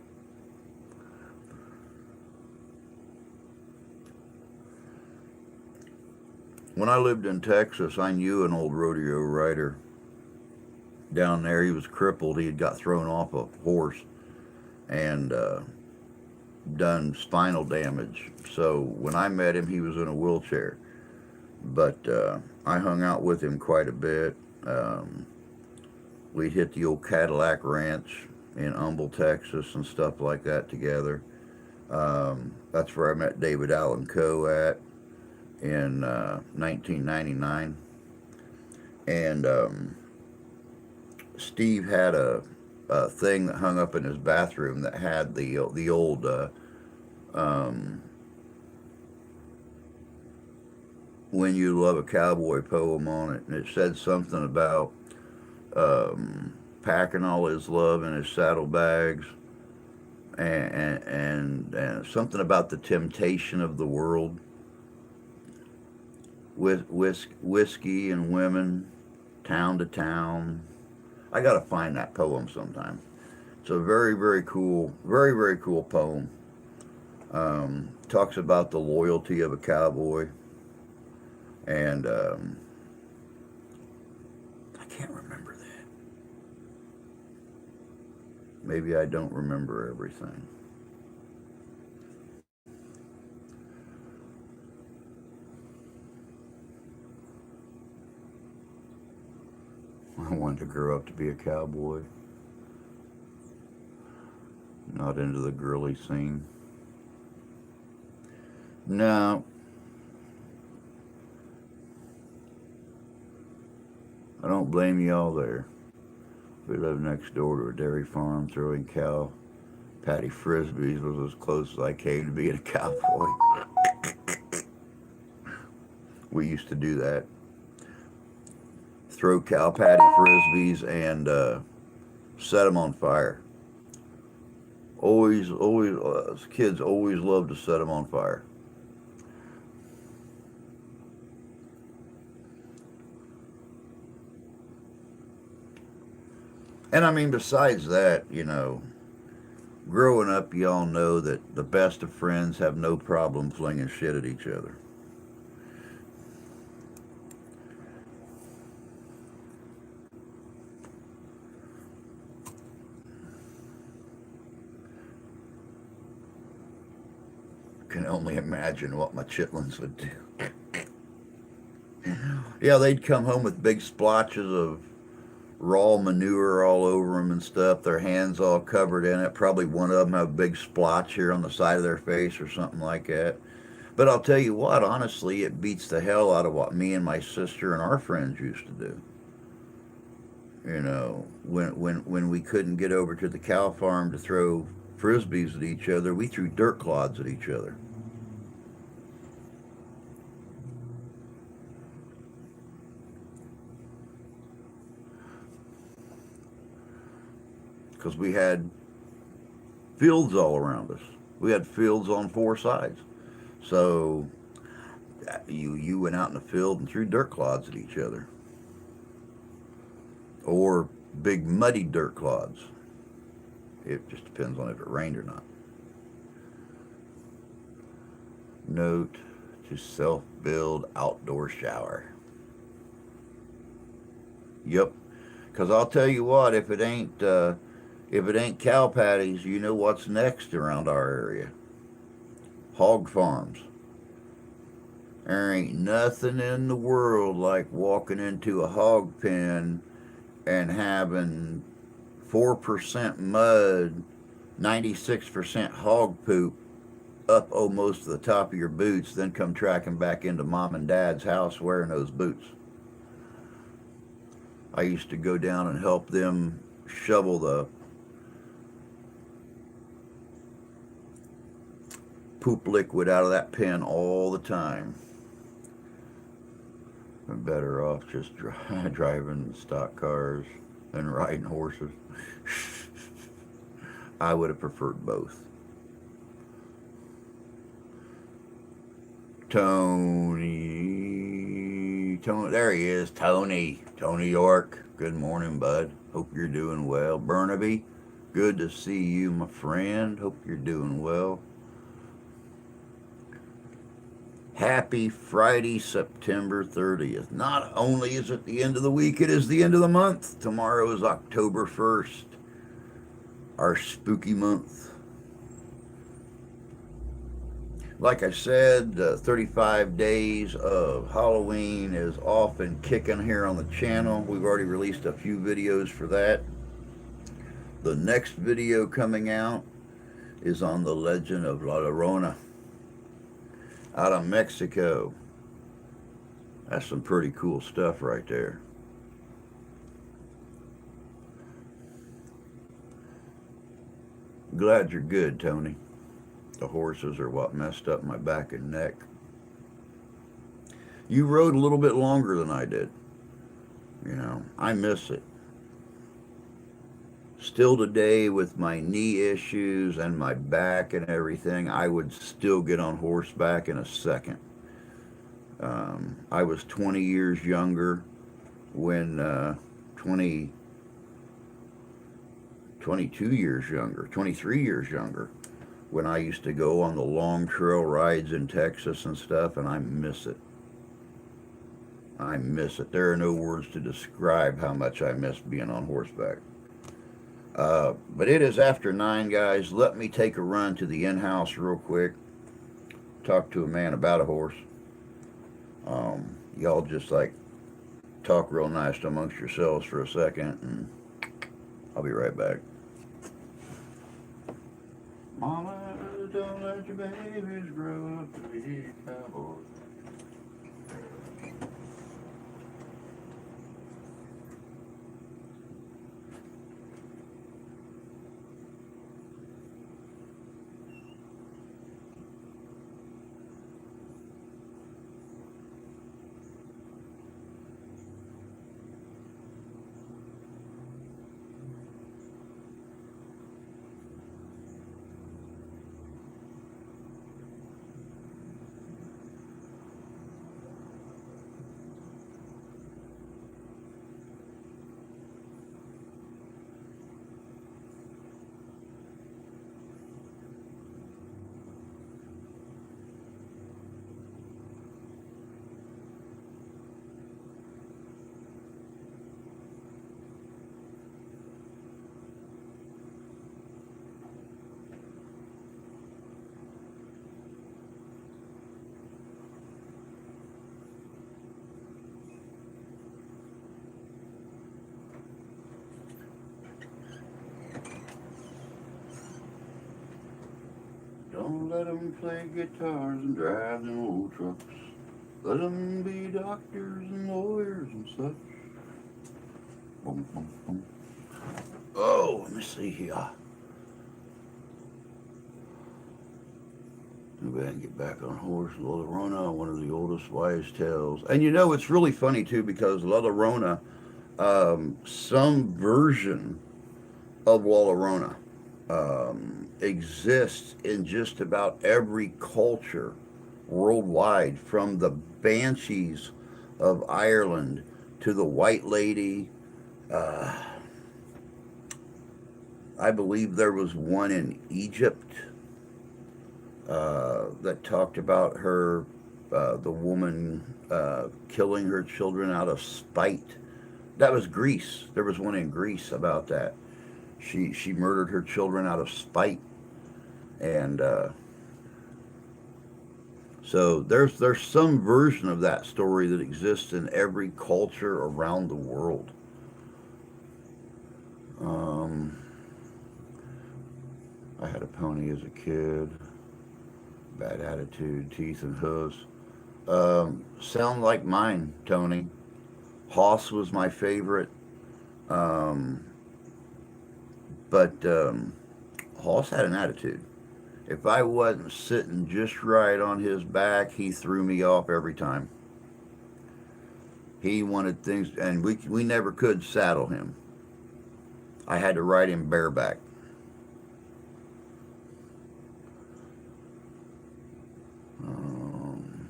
When I lived in Texas, I knew an old rodeo rider down there. He was crippled. He had got thrown off a horse and done spinal damage. So when I met him, he was in a wheelchair. But I hung out with him quite a bit. We'd hit the old Cadillac Ranch in Humble, Texas, and stuff like that together. That's where I met David Allen Coe at in 1999. And Steve had a thing that hung up in his bathroom that had the old um, "When You Love a Cowboy" poem on it, and it said something about packing all his love in his saddlebags, and something about the temptation of the world with whiskey and women, town to town. I gotta find that poem sometime. It's a very cool poem. Talks about the loyalty of a cowboy, and I can't remember that. Maybe I don't remember everything. I wanted to grow up to be a cowboy, not into the girly scene. No, I don't blame y'all there. We live next door to a dairy farm. Throwing cow patty frisbees was as close as I came to being a cowboy. We used to do that. Throw cow patty frisbees and set them on fire. Kids always loved to set them on fire. And I mean, besides that, you know, growing up, y'all know that the best of friends have no problem flinging shit at each other. Can only imagine what my chitlins would do. Yeah, they'd come home with big splotches of raw manure all over them and stuff. Their hands all covered in it. Probably one of them have a big splotch here on the side of their face or something like that. But I'll tell you what, honestly, it beats the hell out of what me and my sister and our friends used to do. You know, when we couldn't get over to the cow farm to throw frisbees at each other, we threw dirt clods at each other. Because we had fields all around us. We had fields on four sides. So you went out in the field and threw dirt clods at each other, or big muddy dirt clods. It just depends on if it rained or not. Note to self build outdoor shower. Yep. Because I'll tell you what, if it ain't cow patties, you know what's next around our area. Hog farms. There ain't nothing in the world like walking into a hog pen and having 4% mud, 96% hog poop up almost to the top of your boots, then come tracking back into mom and dad's house wearing those boots. I used to go down and help them shovel the poop liquid out of that pen all the time. I'm better off just driving stock cars than riding horses. I would have preferred both. Tony, there he is, Tony York. Good morning, bud. Hope you're doing well. Burnaby, good to see you, my friend. Hope you're doing well. Happy Friday, September 30th. Not only is it the end of the week, it is the end of the month. Tomorrow is October 1st, our spooky month. Like I said, 35 days of Halloween is off and kicking here on the channel. We've already released a few videos for that. The next video coming out is on the legend of La Llorona out of Mexico. That's some pretty cool stuff right there. Glad you're good, Tony. The horses are what messed up my back and neck. You rode a little bit longer than I did. You know, I miss it. Still today, with my knee issues and my back and everything, I would still get on horseback in a second. I was 20 years younger when 22 years younger, 23 years younger, when I used to go on the long trail rides in Texas and stuff, and I miss it. I miss it. There are no words to describe how much I miss being on horseback. But it is after 9, guys. Let me take a run to the in-house real quick. Talk to a man about a horse. Y'all just like talk real nice amongst yourselves for a second, and I'll be right back. Mama, don't let your babies grow up to be cowboys. Don't let them play guitars and drive them old trucks. Let them be doctors and lawyers and such. Boom, boom, boom. Oh, let me see here. Maybe I can get back on horse. La Llorona, one of the oldest wise tales. And you know, it's really funny too because La Llorona, some version of La Llorona exists in just about every culture worldwide, from the banshees of Ireland to the White Lady. Uh, I believe there was one in Egypt that talked about her, the woman killing her children out of spite. That was Greece. There was one in Greece about that. She murdered her children out of spite, and so there's some version of that story that exists in every culture around the world. Um, I had a pony as a kid. Bad attitude, teeth and hooves. Sound like mine, Tony. Hoss was my favorite, um, but Hoss had an attitude. If I wasn't sitting just right on his back, he threw me off every time. He wanted things, and we never could saddle him. I had to ride him bareback. Um,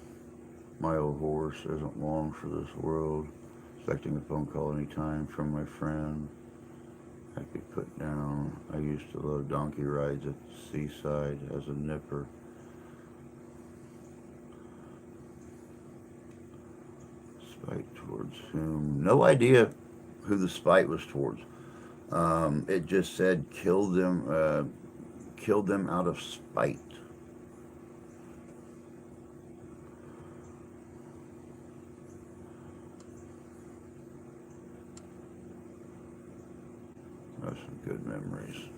my old horse isn't long for this world. Expecting a phone call anytime from my friend. I could put down. I used to love donkey rides at the seaside as a nipper. Spite towards whom? No idea who the spite was towards. It just said killed them out of spite. That's some good memories.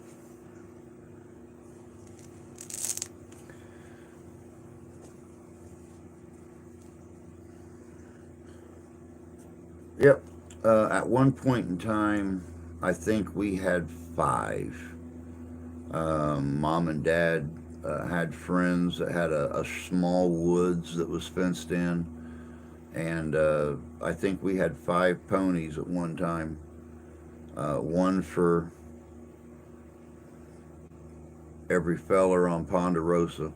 Yep. At one point in time, I think we had five. Mom and dad had friends that had a small woods that was fenced in, and I think we had five ponies at one time. One for every feller on Ponderosa,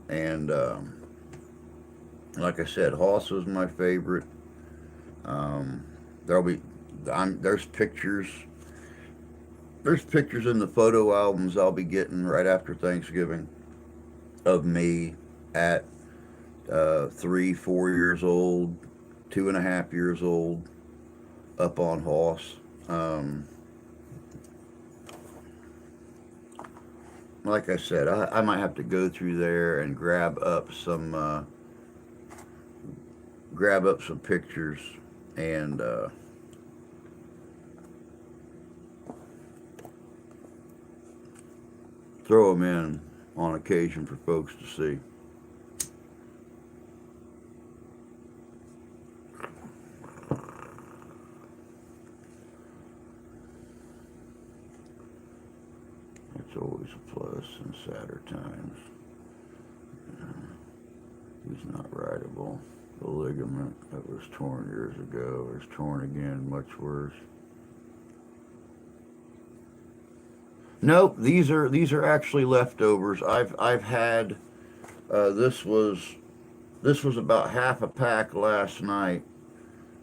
and like I said, Hoss was my favorite. Um, there'll be there's pictures. There's pictures in the photo albums I'll be getting right after Thanksgiving of me at 3, 4 years old, 2.5 years old, up on Hoss. Like I said, I might have to go through there and grab up some pictures and throw them in on occasion for folks to see. It's always a plus in sadder times. He's not rideable. The ligament that was torn years ago is torn again, much worse. Nope, these are actually leftovers. I've had this was about half a pack last night,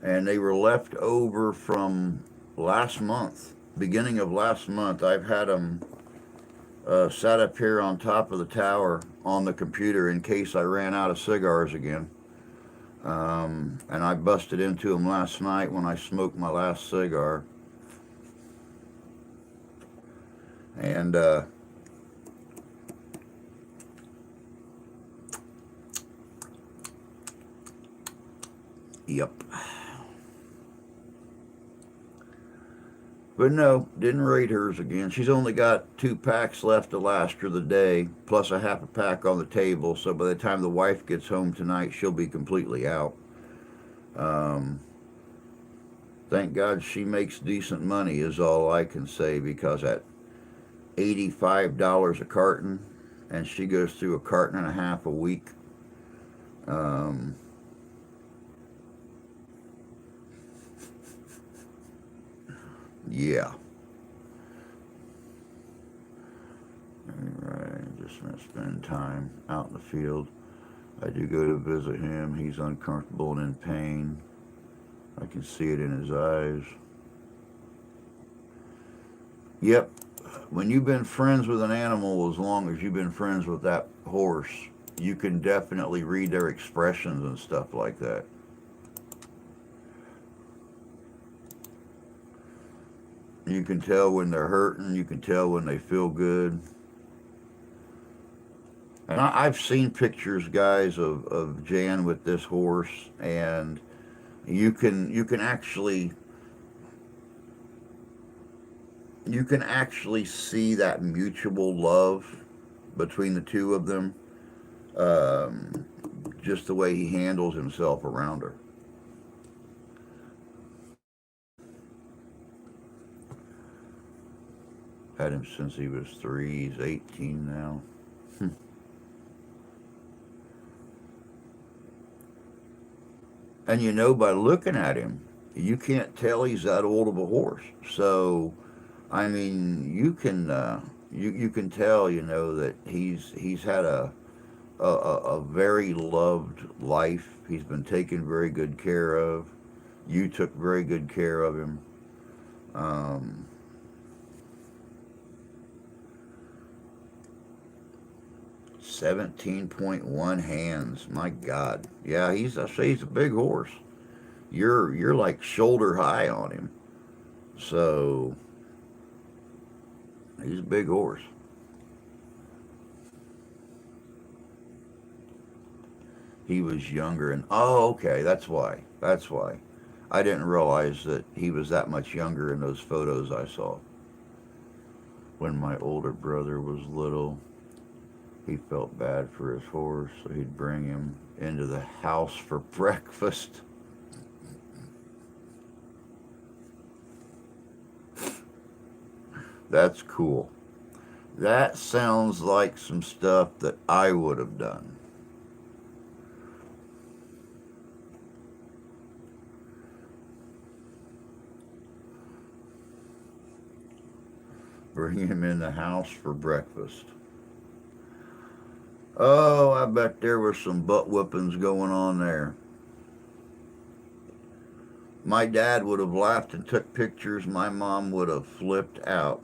and they were left over from last month, beginning of last month. I've had them sat up here on top of the tower on the computer in case I ran out of cigars again. And I busted into them last night when I smoked my last cigar. And yep. But no, didn't rate hers again. She's only got 2 packs left to last her the day, plus a half a pack on the table. So by the time the wife gets home tonight, she'll be completely out. Um, Thank God she makes decent money is all I can say, because at $85 a carton, and she goes through a carton and a half a week. Um, yeah. Alright, just gonna spend time out in the field. I do go to visit him. He's uncomfortable and in pain. I can see it in his eyes. Yep. When you've been friends with an animal as long as you've been friends with that horse, you can definitely read their expressions and stuff like that. You can tell when they're hurting. You can tell when they feel good. And I've seen pictures, guys, of Jan with this horse, and you can actually see that mutual love between the two of them. Um, just the way he handles himself around her. Had him since he was 3. He's 18 now. And by looking at him, you can't tell he's that old of a horse. So, I mean, you can tell, that he's had a very loved life. He's been taken very good care of. You took very good care of him. Um, 17.1 hands. My God. Yeah, I say he's a big horse. You're like shoulder high on him. So he's a big horse. He was younger, and oh, okay, that's why. That's why. I didn't realize that he was that much younger in those photos I saw. When my older brother was little, he felt bad for his horse, so he'd bring him into the house for breakfast. That's cool. That sounds like some stuff that I would have done. Bring him in the house for breakfast. Oh, I bet there were some butt whoopings going on there. My dad would have laughed and took pictures. My mom would have flipped out.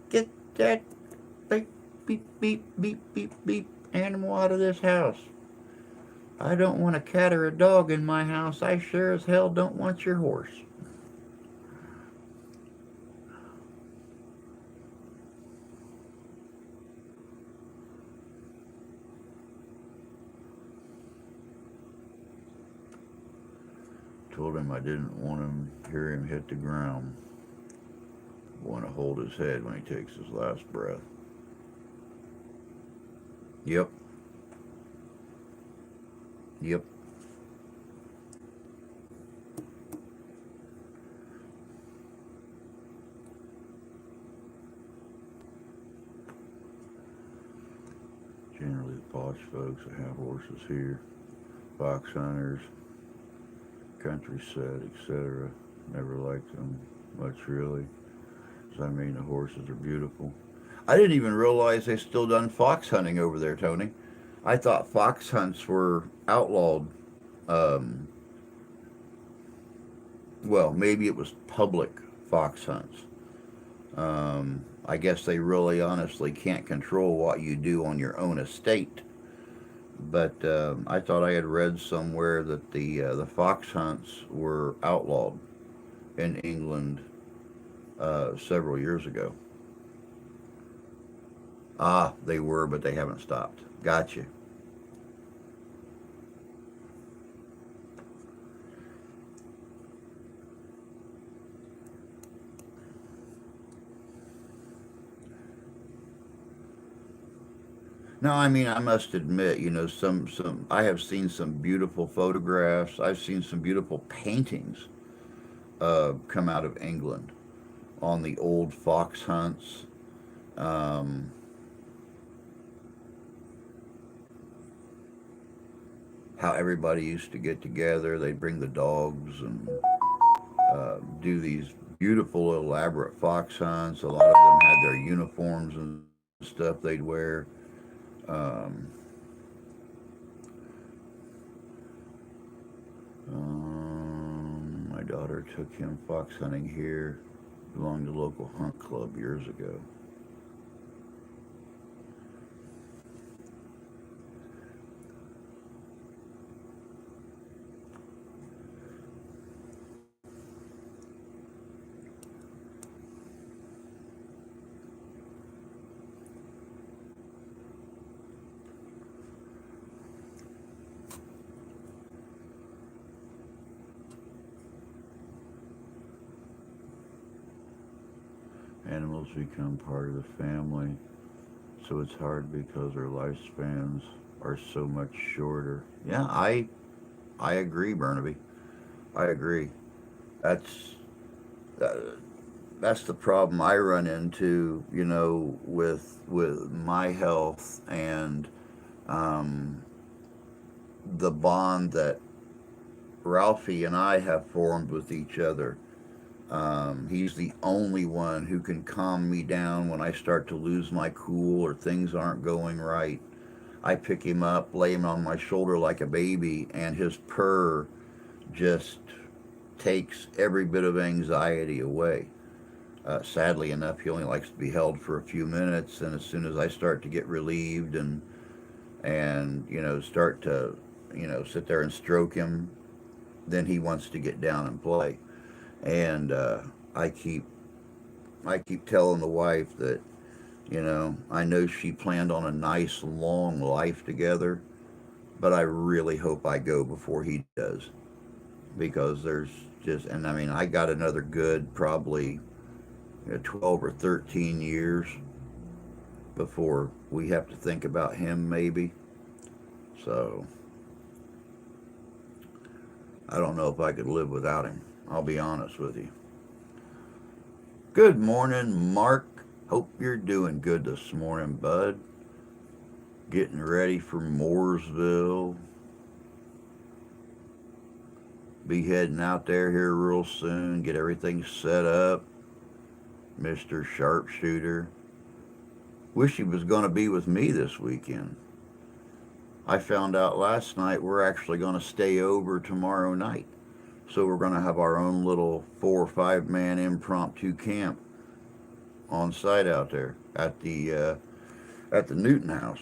Get that beep, beep, beep, beep, beep, beep animal out of this house. I don't want a cat or a dog in my house. I sure as hell don't want your horse. Told him I didn't want him hear him hit the ground. Want to hold his head when he takes his last breath. Yep, yep. Generally, the posh folks that have horses here, fox hunters, country set, etc. Never liked them much, really. 'Cause, I mean, the horses are beautiful. I didn't even realize they still done fox hunting over there, Tony. I thought fox hunts were outlawed. Um, well, maybe it was public fox hunts. I guess they really honestly can't control what you do on your own estate. But I thought I had read somewhere that the fox hunts were outlawed in England several years ago. Ah, they were, but they haven't stopped. Gotcha. No, I mean, I must admit, some I have seen some beautiful photographs. I've seen some beautiful paintings come out of England on the old fox hunts. Um, how everybody used to get together. They'd bring the dogs and do these beautiful, elaborate fox hunts. A lot of them had their uniforms and stuff they'd wear. Um, my daughter took him fox hunting here along the local hunt club years ago. Animals become part of the family, so it's hard because their lifespans are so much shorter. Yeah, I agree, Burnaby. I agree. That's uh, that's the problem I run into, with my health and um, the bond that Ralphie and I have formed with each other. He's the only one who can calm me down when I start to lose my cool or things aren't going right. I pick him up, lay him on my shoulder like a baby, and his purr just takes every bit of anxiety away. Sadly enough, he only likes to be held for a few minutes, and as soon as I start to get relieved and start to sit there and stroke him, then he wants to get down and play. And I keep I keep telling the wife that I know she planned on a nice long life together, but I really hope I go before he does, because there's just, and I mean, I got another good probably 12 or 13 years before we have to think about him maybe. So I don't know if I could live without him. I'll be honest with you. Good morning, Mark. Hope you're doing good this morning, bud. Getting ready for Mooresville. Be heading out there here real soon. Get everything set up. Mr. Sharpshooter. Wish he was going to be with me this weekend. I found out last night we're actually going to stay over tomorrow night. So we're going to have our own little 4 or 5 man impromptu camp on site out there at the Newton house.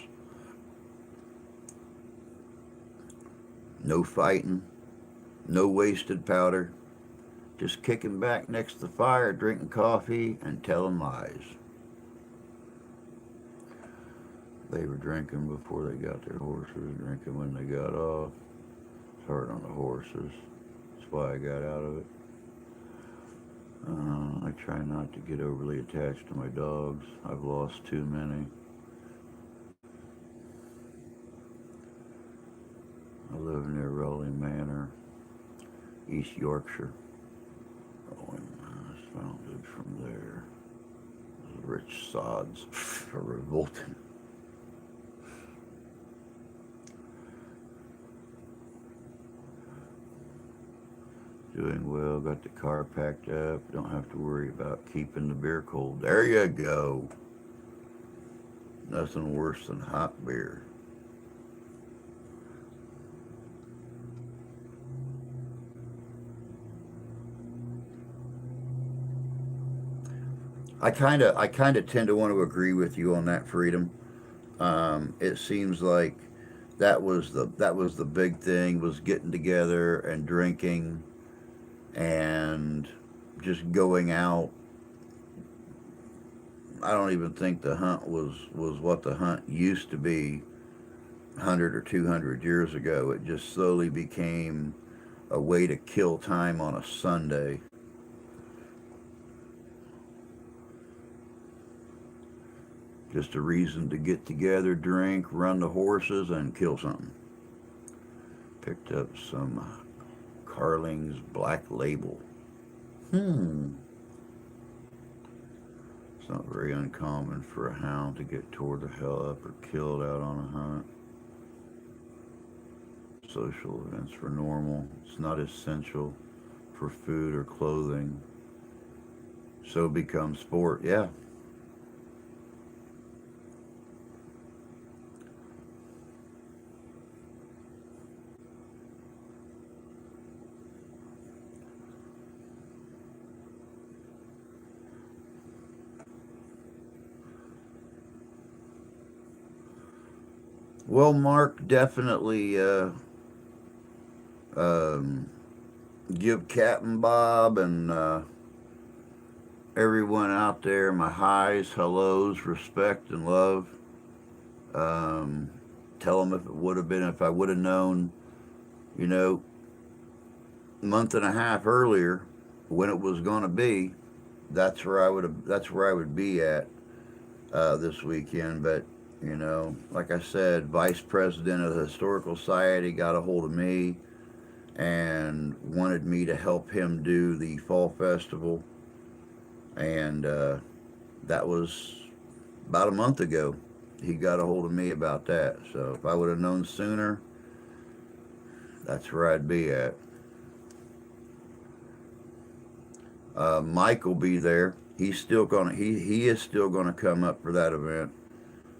No fighting, no wasted powder, just kicking back next to the fire, drinking coffee, and telling lies. They were drinking before they got their horses, drinking when they got off. It's hard on the horses. That's why I got out of it. I try not to get overly attached to my dogs. I've lost too many. I live near Rolling Manor, East Yorkshire. Rolling, I found it from there. The rich sods are revolting. Doing well, got the car packed up, don't have to worry about keeping the beer cold. There you go. Nothing worse than hot beer. I kind of tend to want to agree with you on that, Freedom. It seems like that was the big thing, was getting together and drinking and just going out. I don't even think the hunt was what the hunt used to be 100 or 200 years ago. It just slowly became a way to kill time on a Sunday. Just a reason to get together, drink, run the horses, and kill something. Picked up some Carling's Black Label. Hmm. It's not very uncommon for a hound to get tore the hell up or killed out on a hunt. Social events were normal. It's not essential for food or clothing. So becomes sport. Yeah. Well, Mark, definitely um, give Captain Bob and everyone out there my highs, hellos, respect, and love. Um, tell them if it would have been, if I would have known, you know, month and a half earlier when it was going to be, that's where I would have. That's where I would be at this weekend. But like I said, vice president of the historical society got a hold of me and wanted me to help him do the fall festival, and that was about a month ago. He got a hold of me about that. So if I would have known sooner, that's where I'd be at. Mike will be there. He is still gonna come up for that event,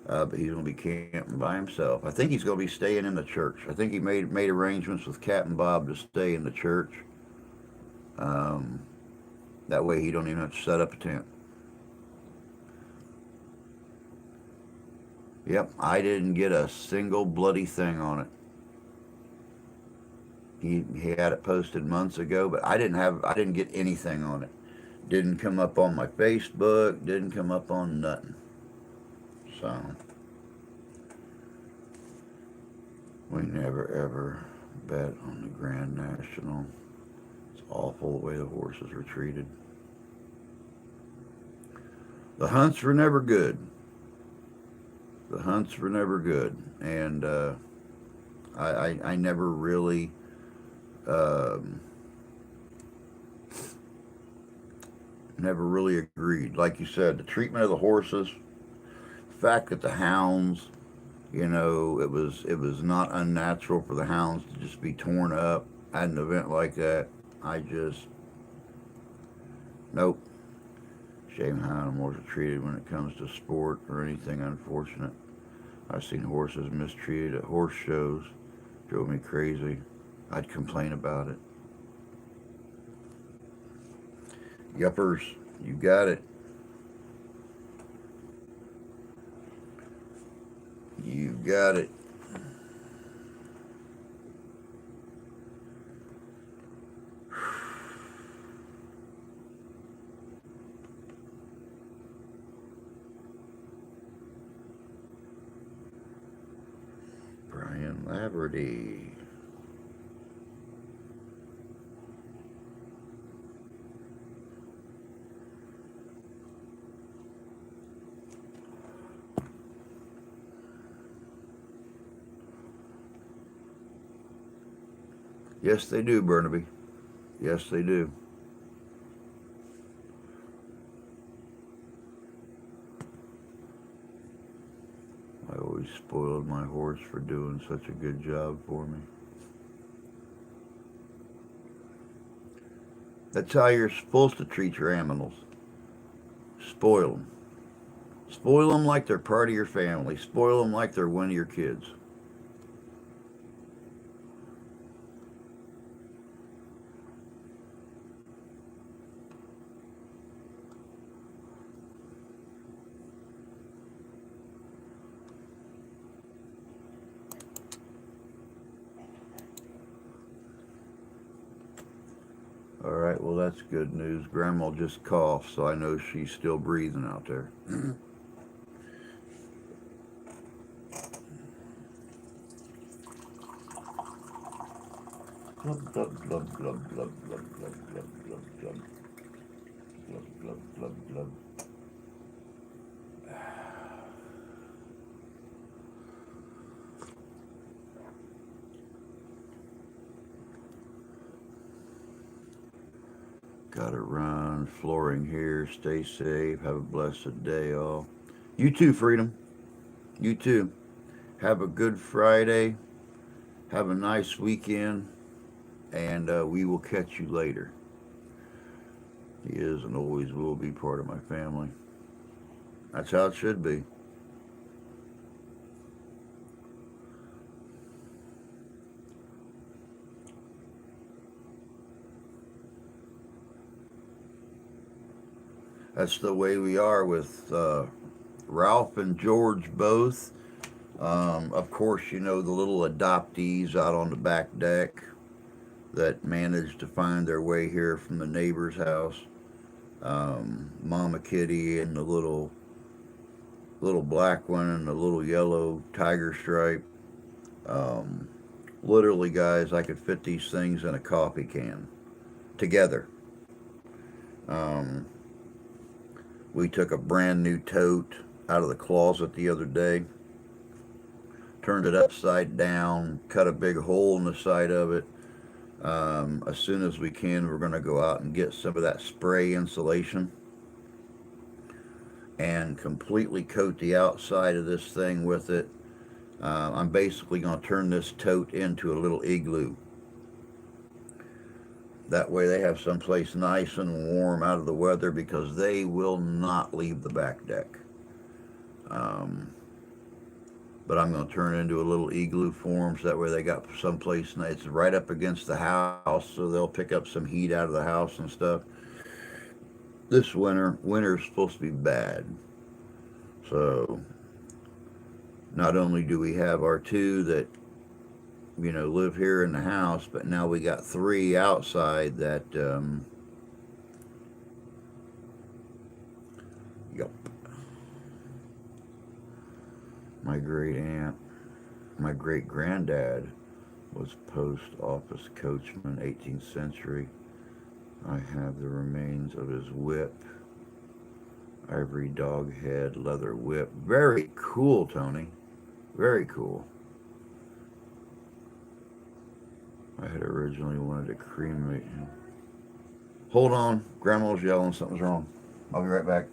but he's gonna be camping by himself. I think he's gonna be staying in the church. I think he made arrangements with Captain Bob to stay in the church. Um, that way he don't even have to set up a tent. Yep, I didn't get a single bloody thing on it. He had it posted months ago, but I didn't get anything on it. Didn't come up on my Facebook. Didn't come up on nothing. So we never ever bet on the Grand National. It's awful the way the horses were treated. The hunts were never good. The hunts were never good, and I never really um, never really agreed. Like you said, the treatment of the horses, the fact that the hounds, it was not unnatural for the hounds to just be torn up at an event like that. I just nope. Shame how animals are treated when it comes to sport or anything unfortunate. I've seen horses mistreated at horse shows. Drove me crazy. I'd complain about it. Yuppers, you got it. You got it. Brian Laverty. Yes, they do, Burnaby. Yes, they do. I always spoiled my horse for doing such a good job for me. That's how you're supposed to treat your animals. Spoil them. Spoil them like they're part of your family. Spoil them like they're one of your kids. All right, well, that's good news. Grandma just coughed, so I know she's still breathing out there. Glub, glub, glub, glub, glub, glub, glub, glub, glub, glub, glub, glub, glub, glub. Gotta run. Flooring here. Stay safe. Have a blessed day, all. You too, Freedom. You too. Have a good Friday. Have a nice weekend. And we will catch you later. He is and always will be part of my family. That's how it should be. That's the way we are with Ralph and George both. Of course, you know the little adoptees out on the back deck that managed to find their way here from the neighbor's house. Mama Kitty and the little black one and the little yellow tiger stripe. Um, Literally, guys, I could fit these things in a coffee can together. Um, we took a brand new tote out of the closet the other day, turned it upside down, cut a big hole in the side of it. As soon as we can, we're going to go out and get some of that spray insulation and completely coat the outside of this thing with it. I'm basically going to turn this tote into a little igloo. That way they have someplace nice and warm out of the weather because they will not leave the back deck. Um, but I'm going to turn it into a little igloo form so that way they got someplace nice. It's right up against the house, so they'll pick up some heat out of the house and stuff. This winter's supposed to be bad. So not only do we have our two that live here in the house, but now we got three outside that yep. My great aunt, my great granddad was post office coachman, 18th century. I have the remains of his whip, ivory dog head, leather whip. Very cool, Tony. Very cool. I had originally wanted to cremate him. Hold on. Grandma's yelling something's wrong. I'll be right back.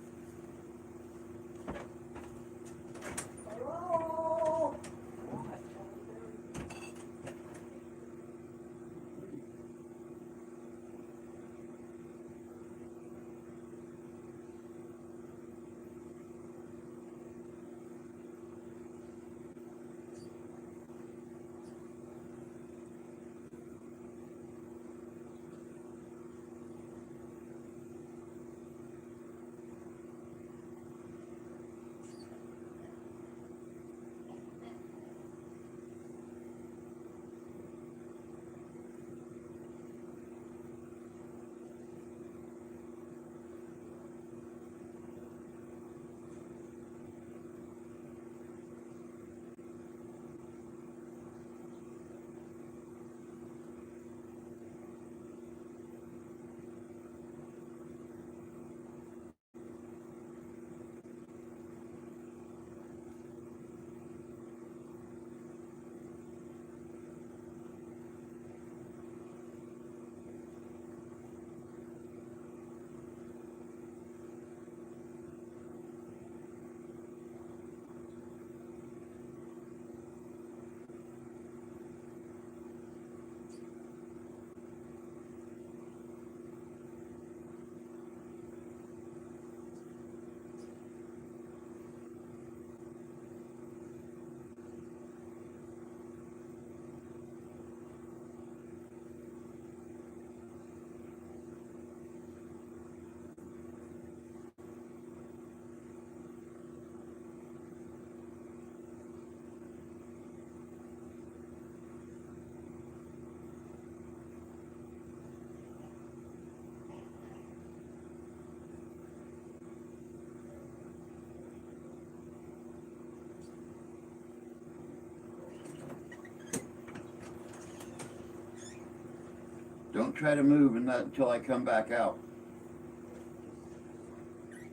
Don't try to move until I come back out.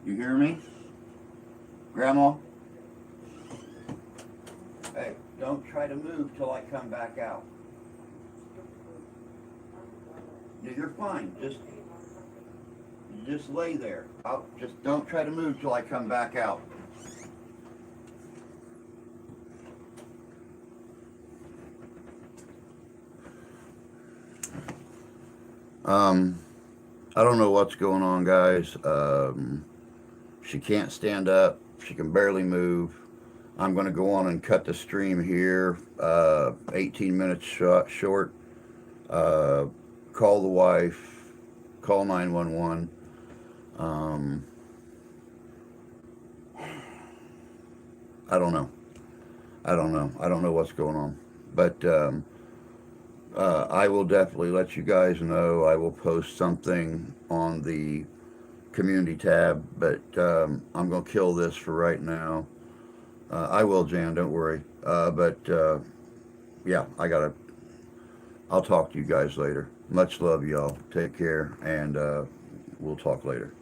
You hear me? Grandma? Hey, don't try to move till I come back out. You're fine. Just just lay there. Just don't try to move till I come back out. I don't know what's going on, guys. She can't stand up. She can barely move. I'm going to go on and cut the stream here. 18 minutes short. Call the wife. Call 911. I don't know. I don't know. I don't know what's going on. But I will definitely let you guys know. I will post something on the community tab, but I'm going to kill this for right now. I will, Jan, don't worry. But yeah, I'll talk to you guys later. Much love, y'all. Take care, and we'll talk later.